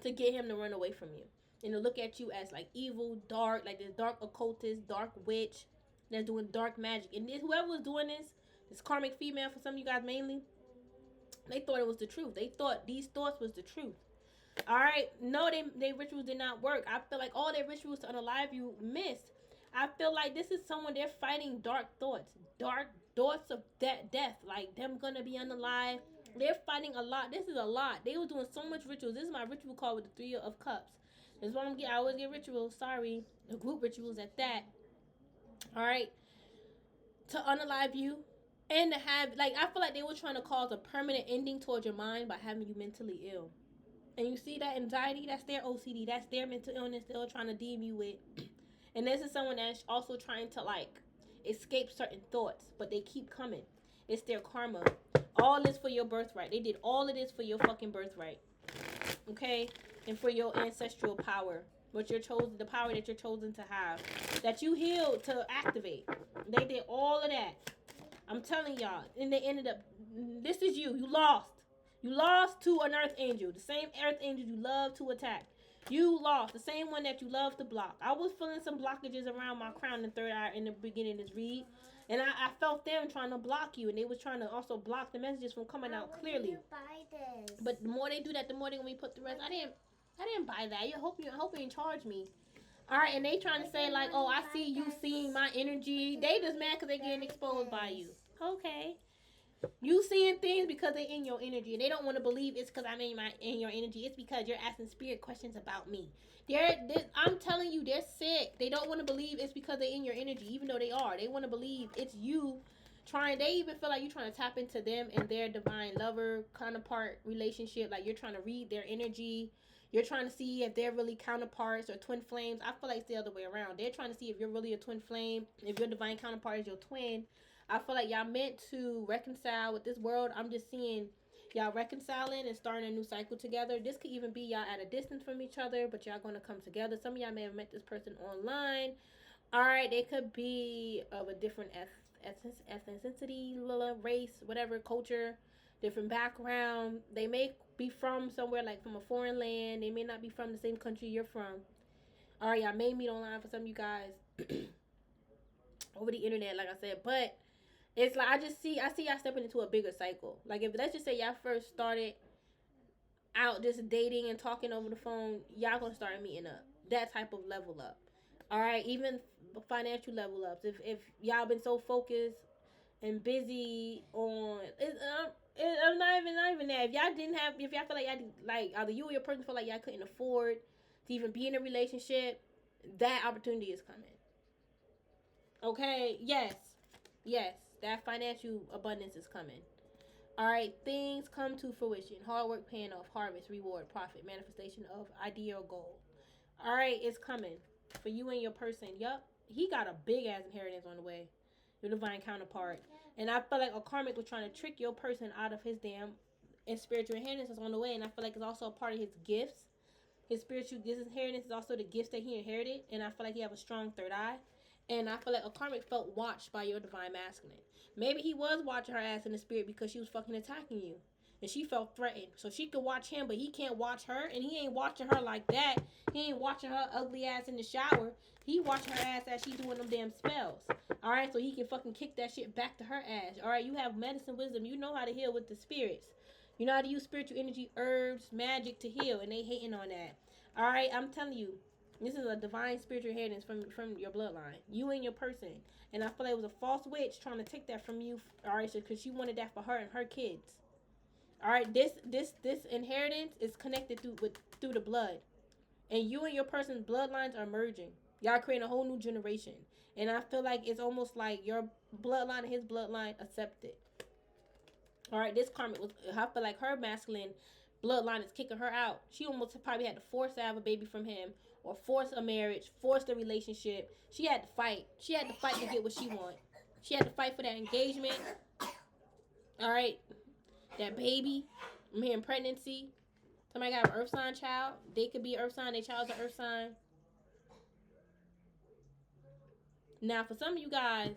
to get him to run away from you and to look at you as like evil, dark, like this dark occultist, dark witch that's doing dark magic. And whoever was doing this Karmic female, for some of you guys mainly, they thought it was the truth. They thought these thoughts was the truth. All right, no, they rituals did not work. I feel like all their rituals to unalive you missed. I feel like this is someone they're fighting dark thoughts of death, like them gonna be unalive. They're fighting a lot. This is a lot. They were doing so much rituals. This is my ritual card with the 3 of Cups. This is what I always get rituals. Sorry, the group rituals at that. All right, to unalive you and to have I feel like they were trying to cause a permanent ending towards your mind by having you mentally ill. And you see that anxiety, that's their OCD, that's their mental illness they're trying to deem you with. And this is someone that's also trying to escape certain thoughts, but they keep coming. It's their karma. All this for your birthright. They did all of this for your fucking birthright. Okay? And for your ancestral power. What you're chosen, the power that you're chosen to have. That you healed to activate. They did all of that. I'm telling y'all. And they ended up, this is you. You lost. You lost to an earth angel. The same earth angel you love to attack. You lost. The same one that you love to block. I was feeling some blockages around my crown and third eye in the beginning of this read. And I felt them trying to block you. And they was trying to also block the messages from coming out clearly. You buy this? But the more they do that, the more they gonna be put the rest. I didn't buy that. I hope you ain't charge me. All right, and they trying to say like, oh, I see you seeing my energy. They just mad because they getting exposed by you. Okay. You seeing things because they in your energy, and they don't want to believe it's because I'm in your energy. It's because you're asking spirit questions about me. I'm telling you, they're sick. They don't want to believe it's because they're in your energy, even though they are. They want to believe it's you trying. They even feel like you're trying to tap into them and their divine lover counterpart relationship. Like you're trying to read their energy. You're trying to see if they're really counterparts or twin flames. I feel like it's the other way around. They're trying to see if you're really a twin flame, if your divine counterpart is your twin. I feel like y'all meant to reconcile with this world. I'm just seeing y'all reconciling and starting a new cycle together. This could even be y'all at a distance from each other, but y'all going to come together. Some of y'all may have met this person online. All right, they could be of a different ethnicity, race, whatever, culture, different background. They may be from somewhere like from a foreign land. They may not be from the same country you're from. All right, y'all may meet online for some of you guys over the internet, like I said, but it's like I see y'all stepping into a bigger cycle. Like if let's just say y'all first started out just dating and talking over the phone, y'all gonna start meeting up. That type of level up. All right, even financial level ups. If y'all been so focused and busy on I'm not even that. If y'all feel like y'all like either you or your person feel like y'all couldn't afford to even be in a relationship, that opportunity is coming. Okay, yes, that financial abundance is coming. All right, things come to fruition. Hard work paying off, harvest, reward, profit, manifestation of ideal goal. All right, it's coming for you and your person. Yup, he got a big ass inheritance on the way. Your divine counterpart. And I feel like a karmic was trying to trick your person out of his damn and spiritual inheritance is on the way. And I feel like it's also a part of his gifts. His spiritual gifts inheritance is also the gifts that he inherited. And I feel like he have a strong third eye. And I feel like a karmic felt watched by your divine masculine. Maybe he was watching her ass in the spirit because she was fucking attacking you. And she felt threatened. So she could watch him, but he can't watch her. And he ain't watching her like that. He ain't watching her ugly ass in the shower. He watching her ass as she doing them damn spells. Alright, so he can fucking kick that shit back to her ass. Alright, you have medicine wisdom. You know how to heal with the spirits. You know how to use spiritual energy, herbs, magic to heal. And they hating on that. Alright, I'm telling you. This is a divine spiritual inheritance from your bloodline. You and your person. And I feel like it was a false witch trying to take that from you. Alright, so because she wanted that for her and her kids. Alright, this inheritance is connected through the blood. And you and your person's bloodlines are merging. Y'all creating a whole new generation. And I feel like it's almost like your bloodline and his bloodline accepted. Alright, this karmic was, I feel like her masculine bloodline is kicking her out. She almost probably had to force to have a baby from him. Or force a marriage, force a relationship. She had to fight. She had to fight to get what she want. She had to fight for that engagement. Alright. That baby. I'm hearing pregnancy. Somebody got an earth sign child. They could be an earth sign. Their child's an earth sign. Now, for some of you guys,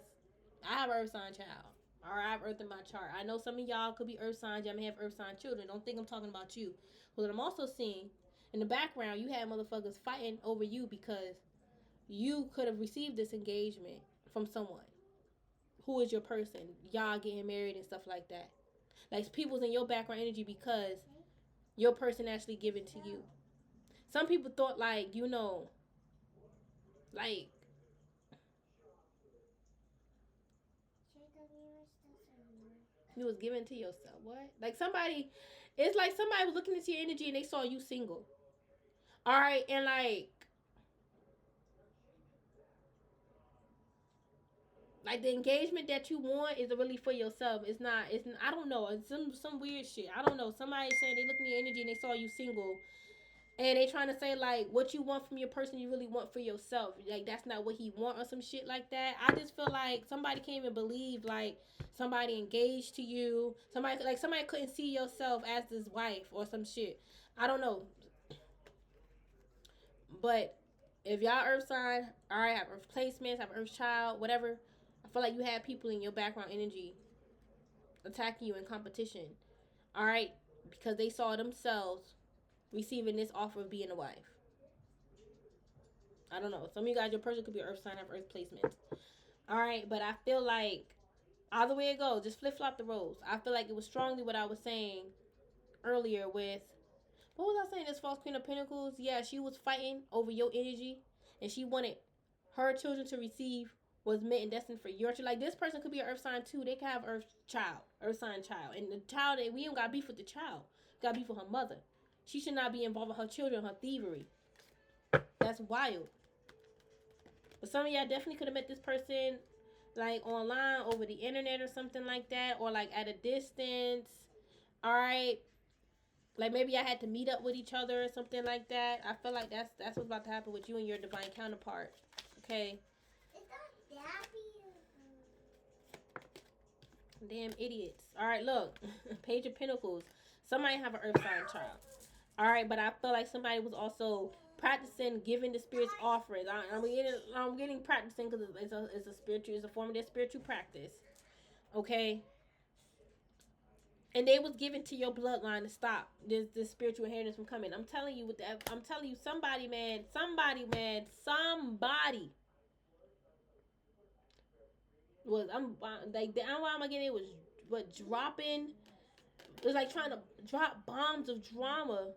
I have an earth sign child. Or I have earth in my chart. I know some of y'all could be earth signs. Y'all may have earth sign children. Don't think I'm talking about you. But what I'm also seeing, in the background, you had motherfuckers fighting over you because you could have received this engagement from someone who is your person. Y'all getting married and stuff like that. Like people's in your background energy because your person actually given to you. Some people thought like, you know, like you was given to yourself. What? Like somebody, it's like somebody was looking into your energy and they saw you single. All right, and like the engagement that you want is really for yourself. It's not. I don't know. It's some weird shit. I don't know. Somebody saying they looked in your energy and they saw you single, and they trying to say like what you want from your person, you really want for yourself. Like that's not what he want or some shit like that. I just feel like somebody can't even believe like somebody engaged to you. Somebody couldn't see yourself as this wife or some shit. I don't know. But if y'all earth sign, alright, have earth placements, have earth child, whatever, I feel like you have people in your background energy attacking you in competition. Alright? Because they saw themselves receiving this offer of being a wife. I don't know. Some of you guys, your person could be earth sign, have earth placements. All right, but I feel like either way it goes, just flip flop the roles. I feel like it was strongly what I was saying earlier with, what was I saying? This false queen of pentacles. Yeah, she was fighting over your energy, and she wanted her children to receive was meant and destined for your child. Like this person could be an earth sign too. They could have earth sign child, and the child, we don't got beef with the child. We got beef with her mother. She should not be involved with her children, her thievery. That's wild. But some of y'all definitely could have met this person like online over the internet or something like that, or like at a distance. All right, like maybe I had to meet up with each other or something like that. I feel like that's what's about to happen with you and your divine counterpart. Okay. It's not that. Damn idiots. All right, look, Page of Pentacles. Somebody have an Earth sign child. All right, but I feel like somebody was also practicing giving the spirits offerings. I'm getting practicing because it's a spiritual, it's a form of their spiritual practice. Okay. And they was given to your bloodline to stop this spiritual inheritance from coming. I'm telling you, with that, I'm telling you, somebody was, I'm like, why am I getting, it was what, dropping, it was like trying to drop bombs of drama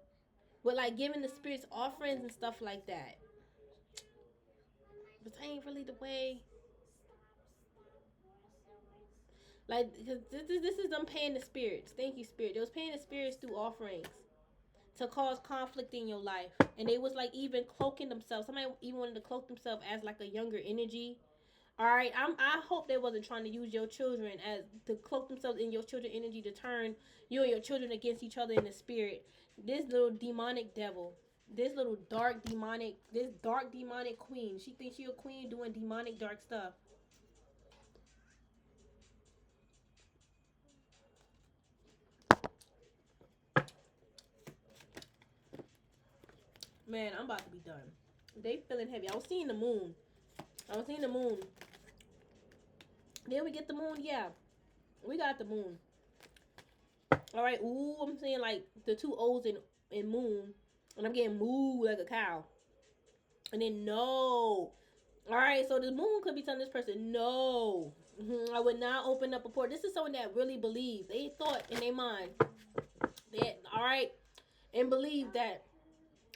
with like giving the spirits offerings and stuff like that. But that ain't really the way. Like, cause this is them paying the spirits. Thank you, spirit. They was paying the spirits through offerings to cause conflict in your life, and they was like even cloaking themselves. Somebody even wanted to cloak themselves as like a younger energy. All right, I hope they wasn't trying to use your children as to cloak themselves in your children energy to turn you and your children against each other in the spirit. This little demonic devil, this little dark demonic queen. She thinks she a queen doing demonic dark stuff. Man, I'm about to be done. They feeling heavy. I was seeing the moon. Then we get the moon. Yeah, we got the moon. All right. Ooh, I'm seeing like the two O's in moon, and I'm getting moo like a cow. And then no. All right. So the moon could be telling this person no. I would not open up a port. This is someone that really believes. They thought in their mind that, all right, and believe that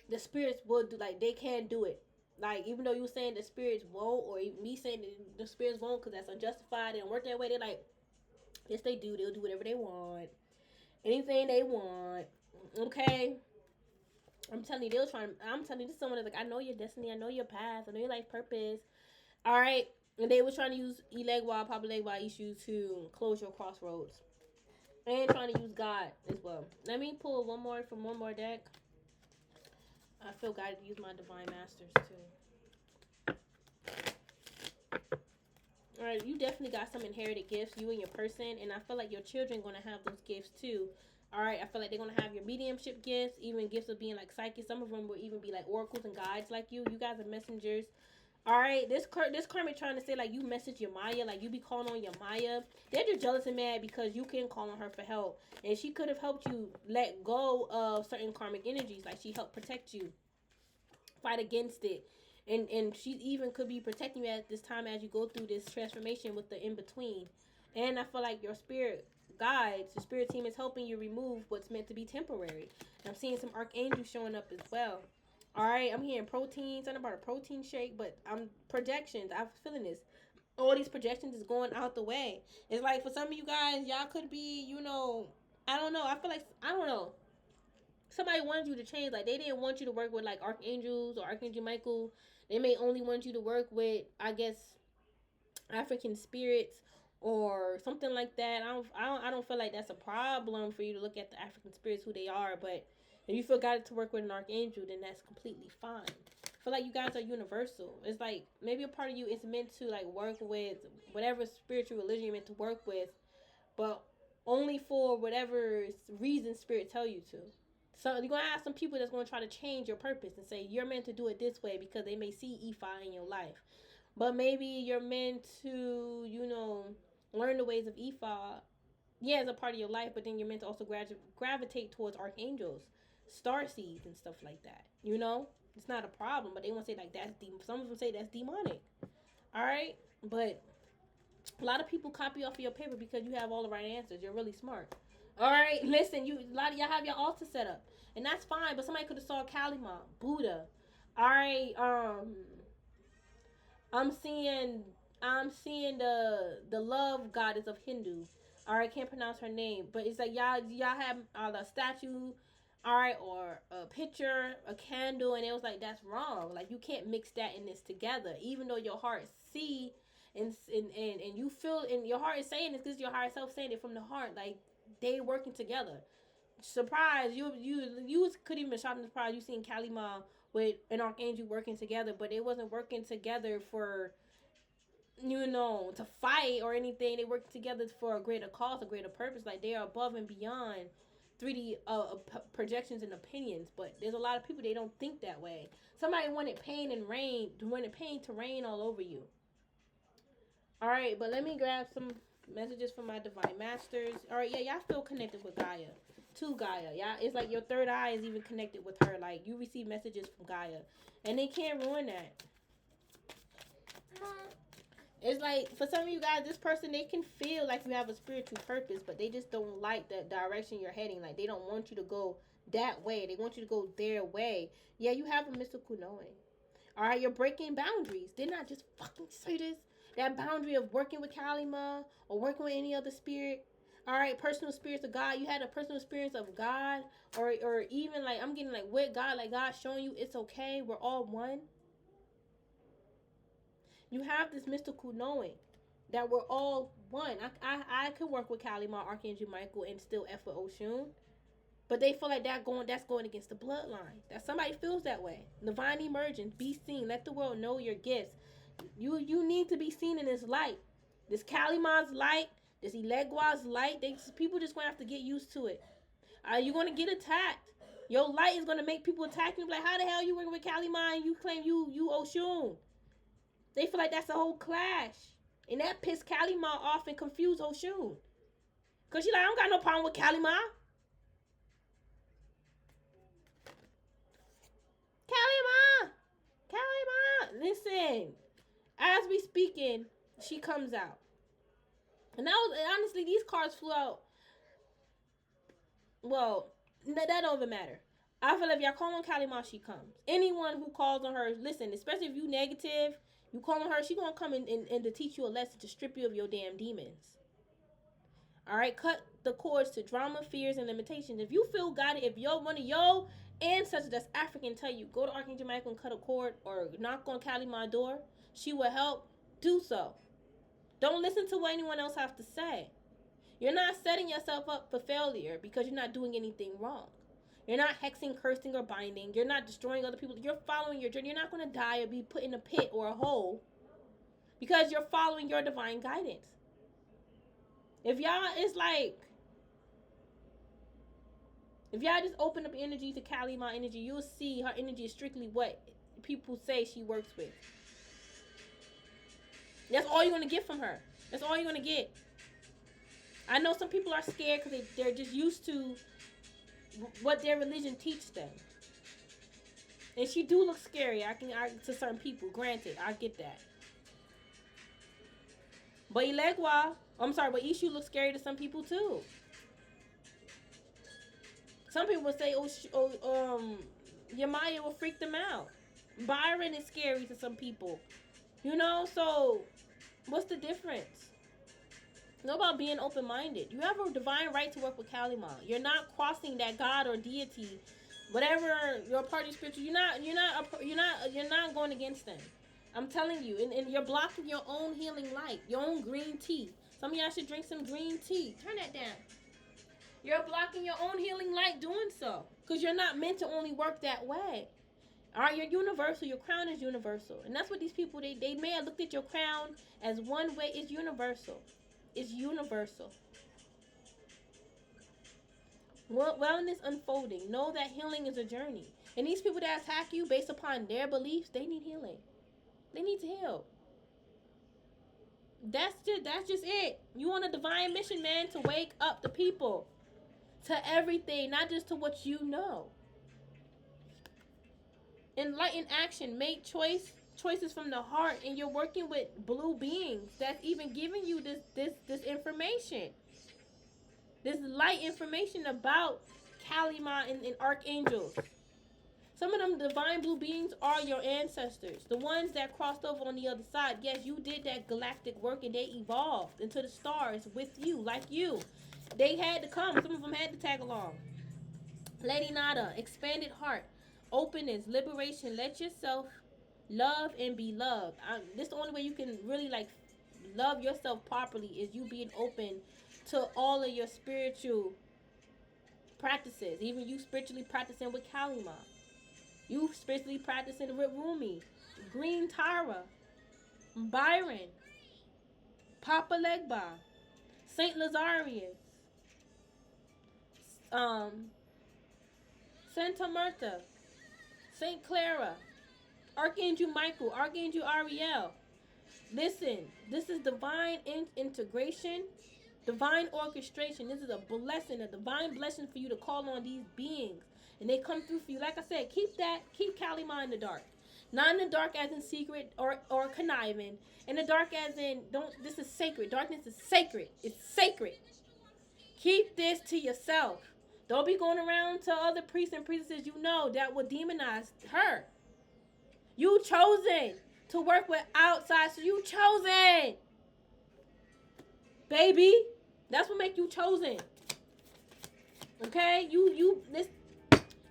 the spirits will do, like they can do it. Like even though you were saying the spirits won't, or me saying that the spirits won't because that's unjustified and work that way, they're like, yes they do. They'll do whatever they want, anything they want. Okay. I'm telling you, I'm telling you, this is someone that's like, I know your destiny, I know your path, I know your life purpose. All right. And they were trying to use Elegwa, Papa Legwa issue to close your crossroads. And trying to use God as well. Let me pull one more from one more deck. I feel guided to use my Divine Masters too. Alright, you definitely got some inherited gifts, you and your person, and I feel like your children are going to have those gifts too. Alright, I feel like they're going to have your mediumship gifts, even gifts of being like psychic. Some of them will even be like oracles and guides like you. You guys are messengers. Alright, this Karmic trying to say like you message your Maya, like you be calling on your Maya. They're just jealous and mad because you can call on her for help. And she could have helped you let go of certain karmic energies. Like she helped protect you, fight against it. And she even could be protecting you at this time as you go through this transformation with the in-between. And I feel like your spirit guides, the spirit team is helping you remove what's meant to be temporary. And I'm seeing some archangels showing up as well. All right, I'm hearing proteins. I know about a protein shake, but I'm projections. I'm feeling this. All these projections is going out the way. It's like for some of you guys, y'all could be, I don't know. I feel like, I don't know. Somebody wanted you to change. Like they didn't want you to work with like archangels or Archangel Michael. They may only want you to work with, I guess, African spirits or something like that. I don't feel like that's a problem for you to look at the African spirits who they are. But if you feel guided to work with an archangel, then that's completely fine. I feel like you guys are universal. It's like maybe a part of you is meant to like work with whatever spiritual religion you're meant to work with, but only for whatever reason spirit tell you to. So you're gonna have some people that's gonna try to change your purpose and say you're meant to do it this way because they may see Ifa in your life. But maybe you're meant to, learn the ways of Ifa, yeah, as a part of your life, but then you're meant to also gravitate towards archangels, star seeds, and stuff like that, It's not a problem, but they want to say like that's some of them say that's demonic. All right, but a lot of people copy off of your paper because you have all the right answers. You're really smart. All right, listen, a lot of y'all have your altar set up, and that's fine. But somebody could have saw Kalima, Buddha. All right, I'm seeing the love goddess of Hindu. All right, can't pronounce her name, but it's like y'all have a statue, all right, or a picture, a candle, and it was like that's wrong. Like you can't mix that and this together, even though your heart see and you feel and your heart is saying this because your higher self saying it from the heart. Like they working together. Surprise, you could even be shocked and surprised you seen Kalima with an archangel working together, but they wasn't working together for to fight or anything. They work together for a greater cause, a greater purpose. Like they are above and beyond 3D projections and opinions. But there's a lot of people they don't think that way. Somebody wanted pain to rain all over you. All right, but let me grab some messages from my divine masters. All right, yeah, y'all feel connected with Gaia. To Gaia, yeah, it's like your third eye is even connected with her. Like you receive messages from Gaia, and they can't ruin that. It's like for some of you guys, this person they can feel like you have a spiritual purpose, but they just don't like the direction you're heading. Like they don't want you to go that way. They want you to go their way. Yeah, you have a mystical knowing. All right, you're breaking boundaries. Didn't I just fucking say this? That boundary of working with Kalima or working with any other spirit. All right, personal spirits of God. You had a personal experience of God, or even like I'm getting like with God, like God showing you it's okay. We're all one. You have this mystical knowing that we're all one. I could work with Kalima, Archangel Michael, and still F with Oshun. But they feel like that's going against the bloodline. That somebody feels that way. Divine emergence, be seen. Let the world know your gifts. You need to be seen in this light. This Kalima's light, this Elegwa's light. People just gonna have to get used to it. You're gonna get attacked. Your light is gonna make people attack you. Like, how the hell you working with Kalima and you claim you Oshun? They feel like that's a whole clash. And that pissed Kalima off and confused Oshun. Because she like, I don't got no problem with Kalima. Kalima. Listen. As we speaking, she comes out. And that was, honestly, these cards flew out. Well, that don't even matter. I feel like if y'all call on Kalima, she comes. Anyone who calls on her, listen, especially if you negative, you call on her, she gonna come and to teach you a lesson, to strip you of your damn demons. All right, cut the cords to drama, fears, and limitations. If you feel guided, if one of your ancestors that's African tell you, go to Archangel Michael and cut a cord or knock on Kalima's door, she will help, do so. Don't listen to what anyone else has to say. You're not setting yourself up for failure because you're not doing anything wrong. You're not hexing, cursing, or binding. You're not destroying other people. You're following your journey. You're not going to die or be put in a pit or a hole because you're following your divine guidance. If y'all, it's like, if y'all just open up energy to Kalima energy, you'll see her energy is strictly what people say she works with. That's all you're going to get from her. That's all you're going to get. I know some people are scared because they're just used to what their religion teaches them. And she do look scary. To certain people. Granted, I get that. But but Ishu looks scary to some people too. Some people would say, Yamaya will freak them out. Byron is scary to some people. So what's the difference? It's about being open-minded. You have a divine right to work with Kalima. You're not crossing that god or deity, whatever your party spiritual. You're not going against them. I'm telling you, and you're blocking your own healing light, your own green tea. Some of y'all should drink some green tea. Turn that down. You're blocking your own healing light doing so, because you're not meant to only work that way. All right, you're universal. Your crown is universal, and that's what these people they may have looked at your crown as one way. It's universal. It's universal. Wellness unfolding. Know that healing is a journey. And these people that attack you based upon their beliefs, they need healing. They need to heal. That's just it. You on a divine mission, man, to wake up the people to everything, not just to what you know. Enlightened action. Make choices from the heart, and you're working with blue beings that's even giving you this information. This light information about Kalima and archangels. Some of them divine blue beings are your ancestors. The ones that crossed over on the other side. Yes, you did that galactic work and they evolved into the stars with you, like you. They had to come. Some of them had to tag along. Lady Nada, expanded heart, openness, liberation. Let yourself love and be loved. This is the only way you can really like love yourself properly is you being open to all of your spiritual practices. Even you spiritually practicing with Kalima. You spiritually practicing with Rumi, Green Tara, Byron, Papa Legba, Saint Lazarius, Santa Marta, Saint Clara, Archangel Michael, Archangel Ariel. Listen, this is divine integration, divine orchestration. This is a blessing, a divine blessing for you to call on these beings. And they come through for you. Like I said, keep Kalima in the dark. Not in the dark as in secret or conniving. In the dark as in, this is sacred. Darkness is sacred. It's sacred. Keep this to yourself. Don't be going around to other priests and priestesses you know that will demonize her. You chosen to work with outside, so you chosen. Baby, that's what make you chosen. Okay?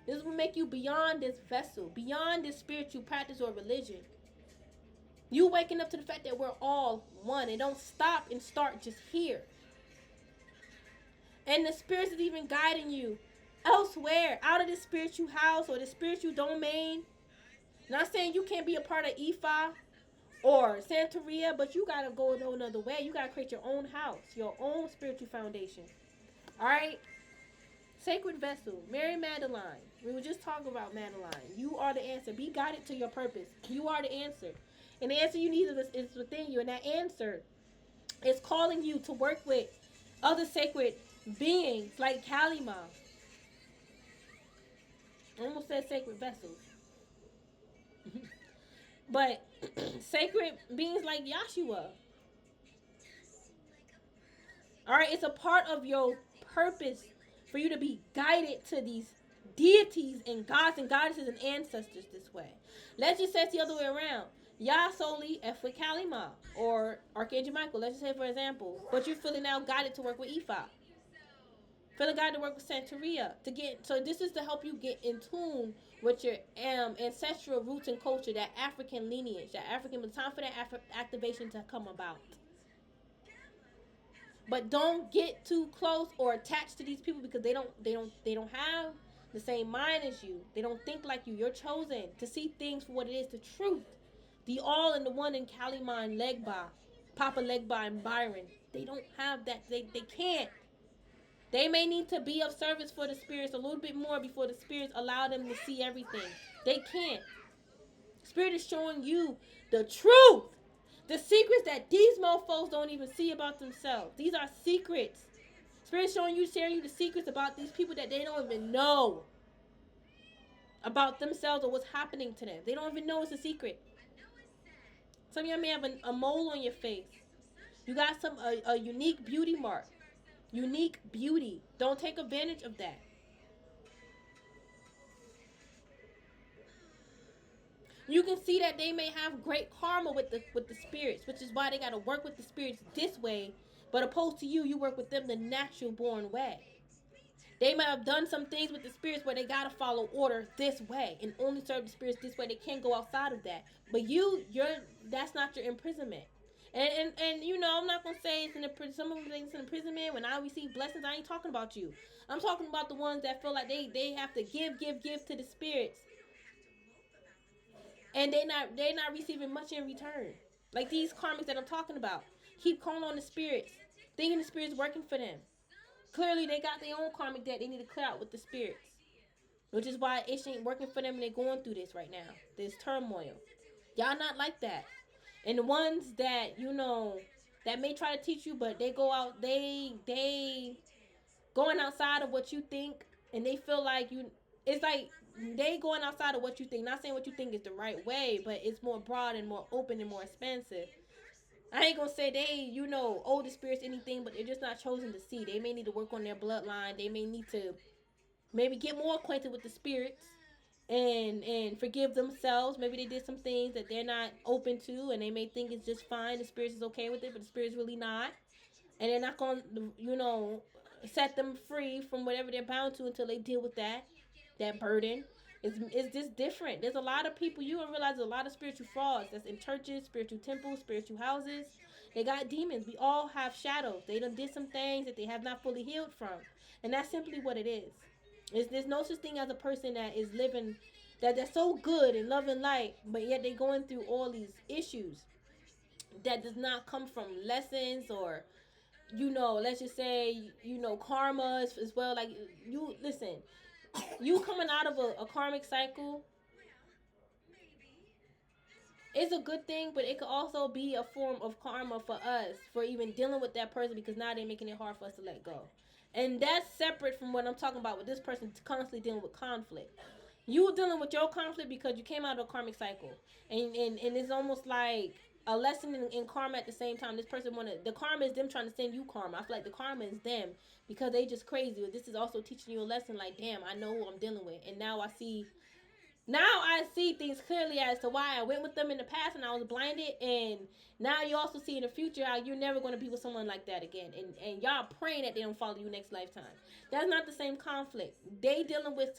This will make you beyond this vessel, beyond this spiritual practice or religion. You waking up to the fact that we're all one and don't stop and start just here. And the spirits is even guiding you elsewhere, out of this spiritual house or the spiritual domain. Not saying you can't be a part of Ifa or Santeria, but you got to go another way. You got to create your own house, your own spiritual foundation. All right? Sacred vessel, Mary Magdalene. We were just talking about Madeline. You are the answer. Be guided to your purpose. You are the answer. And the answer you need is within you. And that answer is calling you to work with other sacred beings like Kalima. I almost said sacred vessels. But sacred beings like Yahshua. Alright, it's a part of your purpose for you to be guided to these deities and gods and goddesses and ancestors this way. Let's just say it's the other way around. Yah solely F with Kalima or Archangel Michael, let's just say for example. But you're feeling now guided to work with Ifa. Feeling guided to work with Santeria. So this is to help you get in tune with your ancestral roots and culture, that African lineage, that African, time for that activation to come about. But don't get too close or attached to these people because they don't have the same mind as you. They don't think like you. You're chosen to see things for what it is, the truth. The all in the one in Kalima and Legba, Papa Legba and Byron. They don't have that. They can't. They may need to be of service for the spirits a little bit more before the spirits allow them to see everything. They can't. Spirit is showing you the truth. The secrets that these mofos don't even see about themselves. These are secrets. Spirit is showing you, sharing you the secrets about these people that they don't even know about themselves or what's happening to them. They don't even know it's a secret. Some of y'all may have a mole on your face. You got a unique beauty mark. Unique beauty. Don't take advantage of that. You can see that they may have great karma with the spirits, which is why they got to work with the spirits this way, but opposed to you work with them the natural born way. They might have done some things with the spirits where they got to follow order this way and only serve the spirits this way. They can't go outside of that. But that's not your imprisonment. And you know, I'm not going to say it's some of them think it's an imprisonment. When I receive blessings, I ain't talking about you. I'm talking about the ones that feel like they have to give to the spirits. And they're not receiving much in return. Like these karmics that I'm talking about. Keep calling on the spirits. Thinking the spirits working for them. Clearly they got their own karmic debt they need to clear out with the spirits. Which is why it ain't working for them and they're going through this right now. This turmoil. Y'all not like that. And the ones that, you know, that may try to teach you, but they go out, they going outside of what you think, and they feel like it's like they going outside of what you think. Not saying what you think is the right way, but it's more broad and more open and more expansive. I ain't gonna say they, older spirits, anything, but they're just not chosen to see. They may need to work on their bloodline. They may need to maybe get more acquainted with the spirits and forgive themselves. Maybe they did some things that they're not open to, and they may think it's just fine. The spirits is okay with it, but the spirits really not, and they're not gonna, set them free from whatever they're bound to until they deal with that burden. It's just different. There's a lot of people, you don't realize, there's a lot of spiritual frauds that's in churches, spiritual temples, spiritual houses. They got demons. We all have shadows. They done did some things that they have not fully healed from, and that's simply what it is. There's no such thing as a person that is living, that's so good and loving light, but yet they're going through all these issues that does not come from lessons or, let's just say, karma as well. Like, you listen, you coming out of a karmic cycle is a good thing, but it could also be a form of karma for us for even dealing with that person, because now they're making it hard for us to let go. And that's separate from what I'm talking about with this person constantly dealing with conflict. You dealing with your conflict because you came out of a karmic cycle, and it's almost like a lesson in karma at the same time. This person the karma is them trying to send you karma. I feel like the karma is them because they just crazy. But this is also teaching you a lesson. Like, damn, I know who I'm dealing with, and now I see things clearly as to why I went with them in the past and I was blinded, and now you also see in the future how you're never going to be with someone like that again, and y'all praying that they don't follow you next lifetime. That's not the same conflict. They dealing with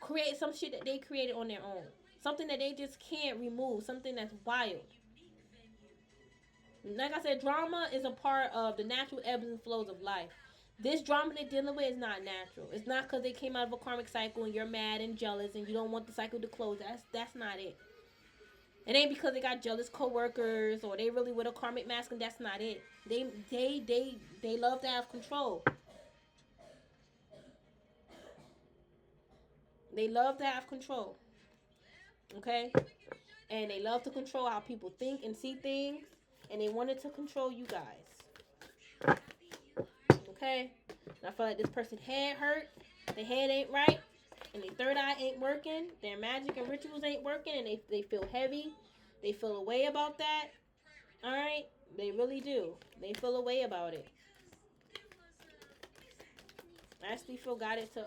create some shit that they created on their own, something that they just can't remove, something that's wild. Like I said, drama is a part of the natural ebbs and flows of life. This drama they're dealing with is not natural. It's not because they came out of a karmic cycle and you're mad and jealous and you don't want the cycle to close. That's not it. It ain't because they got jealous coworkers or they really with a karmic masculine. That's not it. They love to have control. They love to have control. Okay? And they love to control how people think and see things. And they wanted to control you guys. Okay? And I feel like this person's head hurt. Their head ain't right. And their third eye ain't working. Their magic and rituals ain't working. And they feel heavy. They feel a way about that. Alright? They really do. They feel a way about it. I actually feel guided to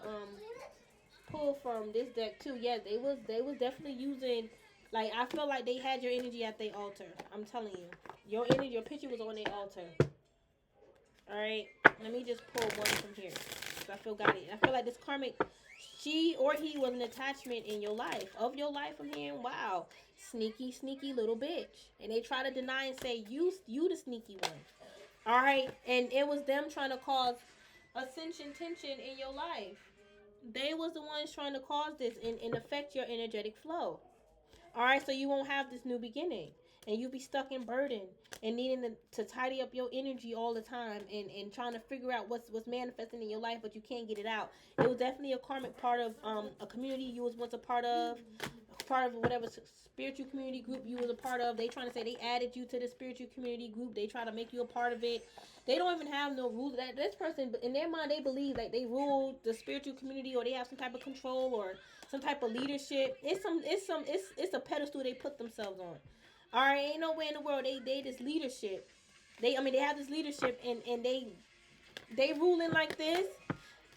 pull from this deck too. Yeah, they was definitely using, like, I feel like they had your energy at their altar. I'm telling you. Your energy, your picture was on their altar. Alright? Let me just pull one from here. So I feel guided. I feel like this karmic, she or he was an attachment in your life. Of your life, I'm hearing, wow, sneaky, sneaky little bitch. And they try to deny and say, you the sneaky one. Alright? And it was them trying to cause ascension tension in your life. They was the ones trying to cause this and affect your energetic flow. Alright, so you won't have this new beginning. And you be stuck in burden and needing to tidy up your energy all the time and trying to figure out what's manifesting in your life, but you can't get it out. It was definitely a karmic part of a community you was once a part of whatever spiritual community group you was a part of. They trying to say they added you to the spiritual community group. They try to make you a part of it. They don't even have no rules. That this person, in their mind, they believe like they rule the spiritual community, or they have some type of control or some type of leadership. It's a pedestal they put themselves on. All right, ain't no way in the world they this leadership. They have this leadership and they ruling like this.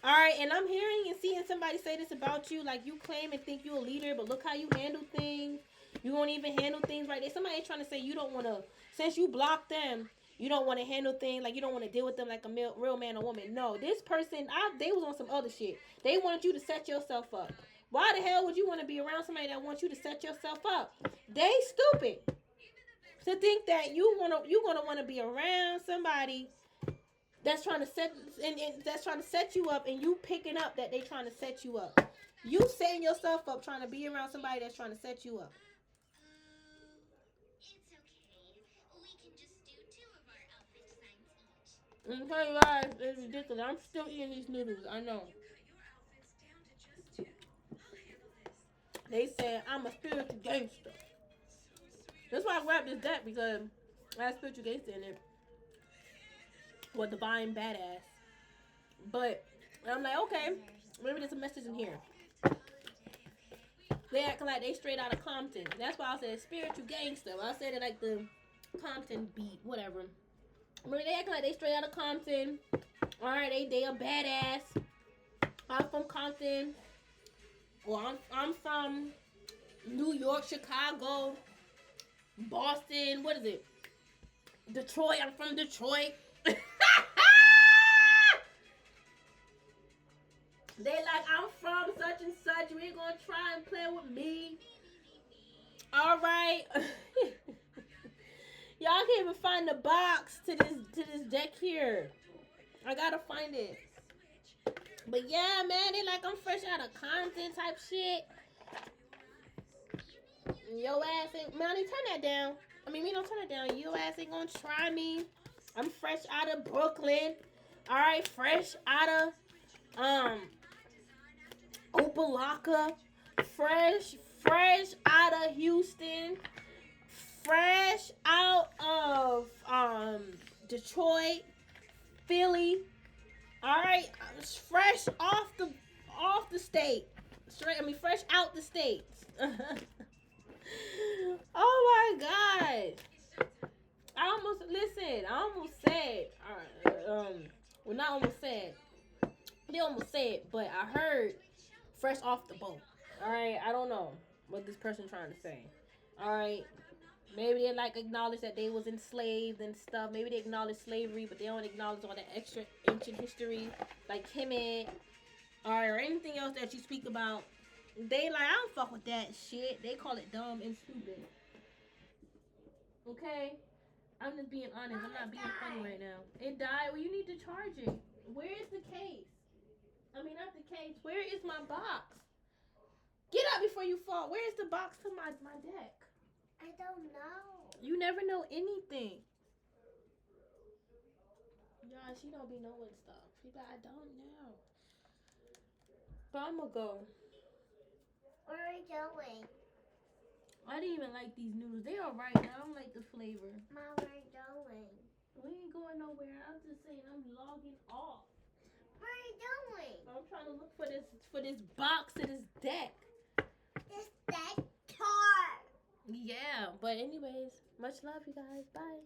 All right, and I'm hearing and seeing somebody say this about you, like you claim and think you're a leader, but look how you handle things. You won't even handle things right. There's somebody trying to say you don't want to, since you block them, you don't want to handle things, like you don't want to deal with them like a real man or woman. No, this person, they was on some other shit. They wanted you to set yourself up. Why the hell would you want to be around somebody that wants you to set yourself up? They stupid to think that you're gonna want to be around somebody that's trying to set you up, and you picking up that they trying to set you up. You setting yourself up trying to be around somebody that's trying to set you up. Okay, guys, it's ridiculous. I'm still eating these noodles. I know. They said I'm a spiritual gangster. That's why I grabbed this deck, because I have spiritual gangster in it. Or divine badass. But I'm like, okay, maybe there's a message in here. They act like they straight out of Compton. That's why I said spiritual gangster. I said it like the Compton beat, whatever. But they act like they straight out of Compton. Alright, they a badass. I'm from Compton. Or I'm from New York, Chicago, Boston, what is it? Detroit, I'm from Detroit. They like, I'm from such and such. You ain't gonna try and play with me. Alright. Y'all can't even find the box to this deck here. I gotta find it. But yeah, man, they like I'm fresh out of Compton type shit. Yo ass ain't, man, turn that down. I mean, we don't turn it down. Your ass ain't gonna try me. I'm fresh out of Brooklyn. Alright, fresh out of Opalaka. Fresh out of Houston. Fresh out of Detroit, Philly. Alright, fresh off the state. Fresh out the states. Oh my god. I almost said, well, not almost said, they almost said, but I heard fresh off the boat. Alright, I don't know what this person trying to say. Alright, maybe they like acknowledge that they was enslaved and stuff. Maybe they acknowledge slavery, but they don't acknowledge all that extra ancient history, like Kemet, or anything else that you speak about. They like, I don't fuck with that shit. They call it dumb and stupid. Okay? I'm just being honest. I'm not being funny right now. It died. Well, you need to charge it. Where is the case? I mean, not the case. Where is my box? Get up before you fall. Where is the box to my deck? I don't know. You never know anything. Yeah, she don't be knowing stuff. She like, I don't know. But I'm gonna go. Where are you going? I didn't even like these noodles. They alright. I don't like the flavor. Mom, where are you going? We ain't going nowhere. I'm just saying I'm logging off. Where are you going? I'm trying to look for this box to this deck. This deck car. Yeah, but anyways, much love, you guys. Bye.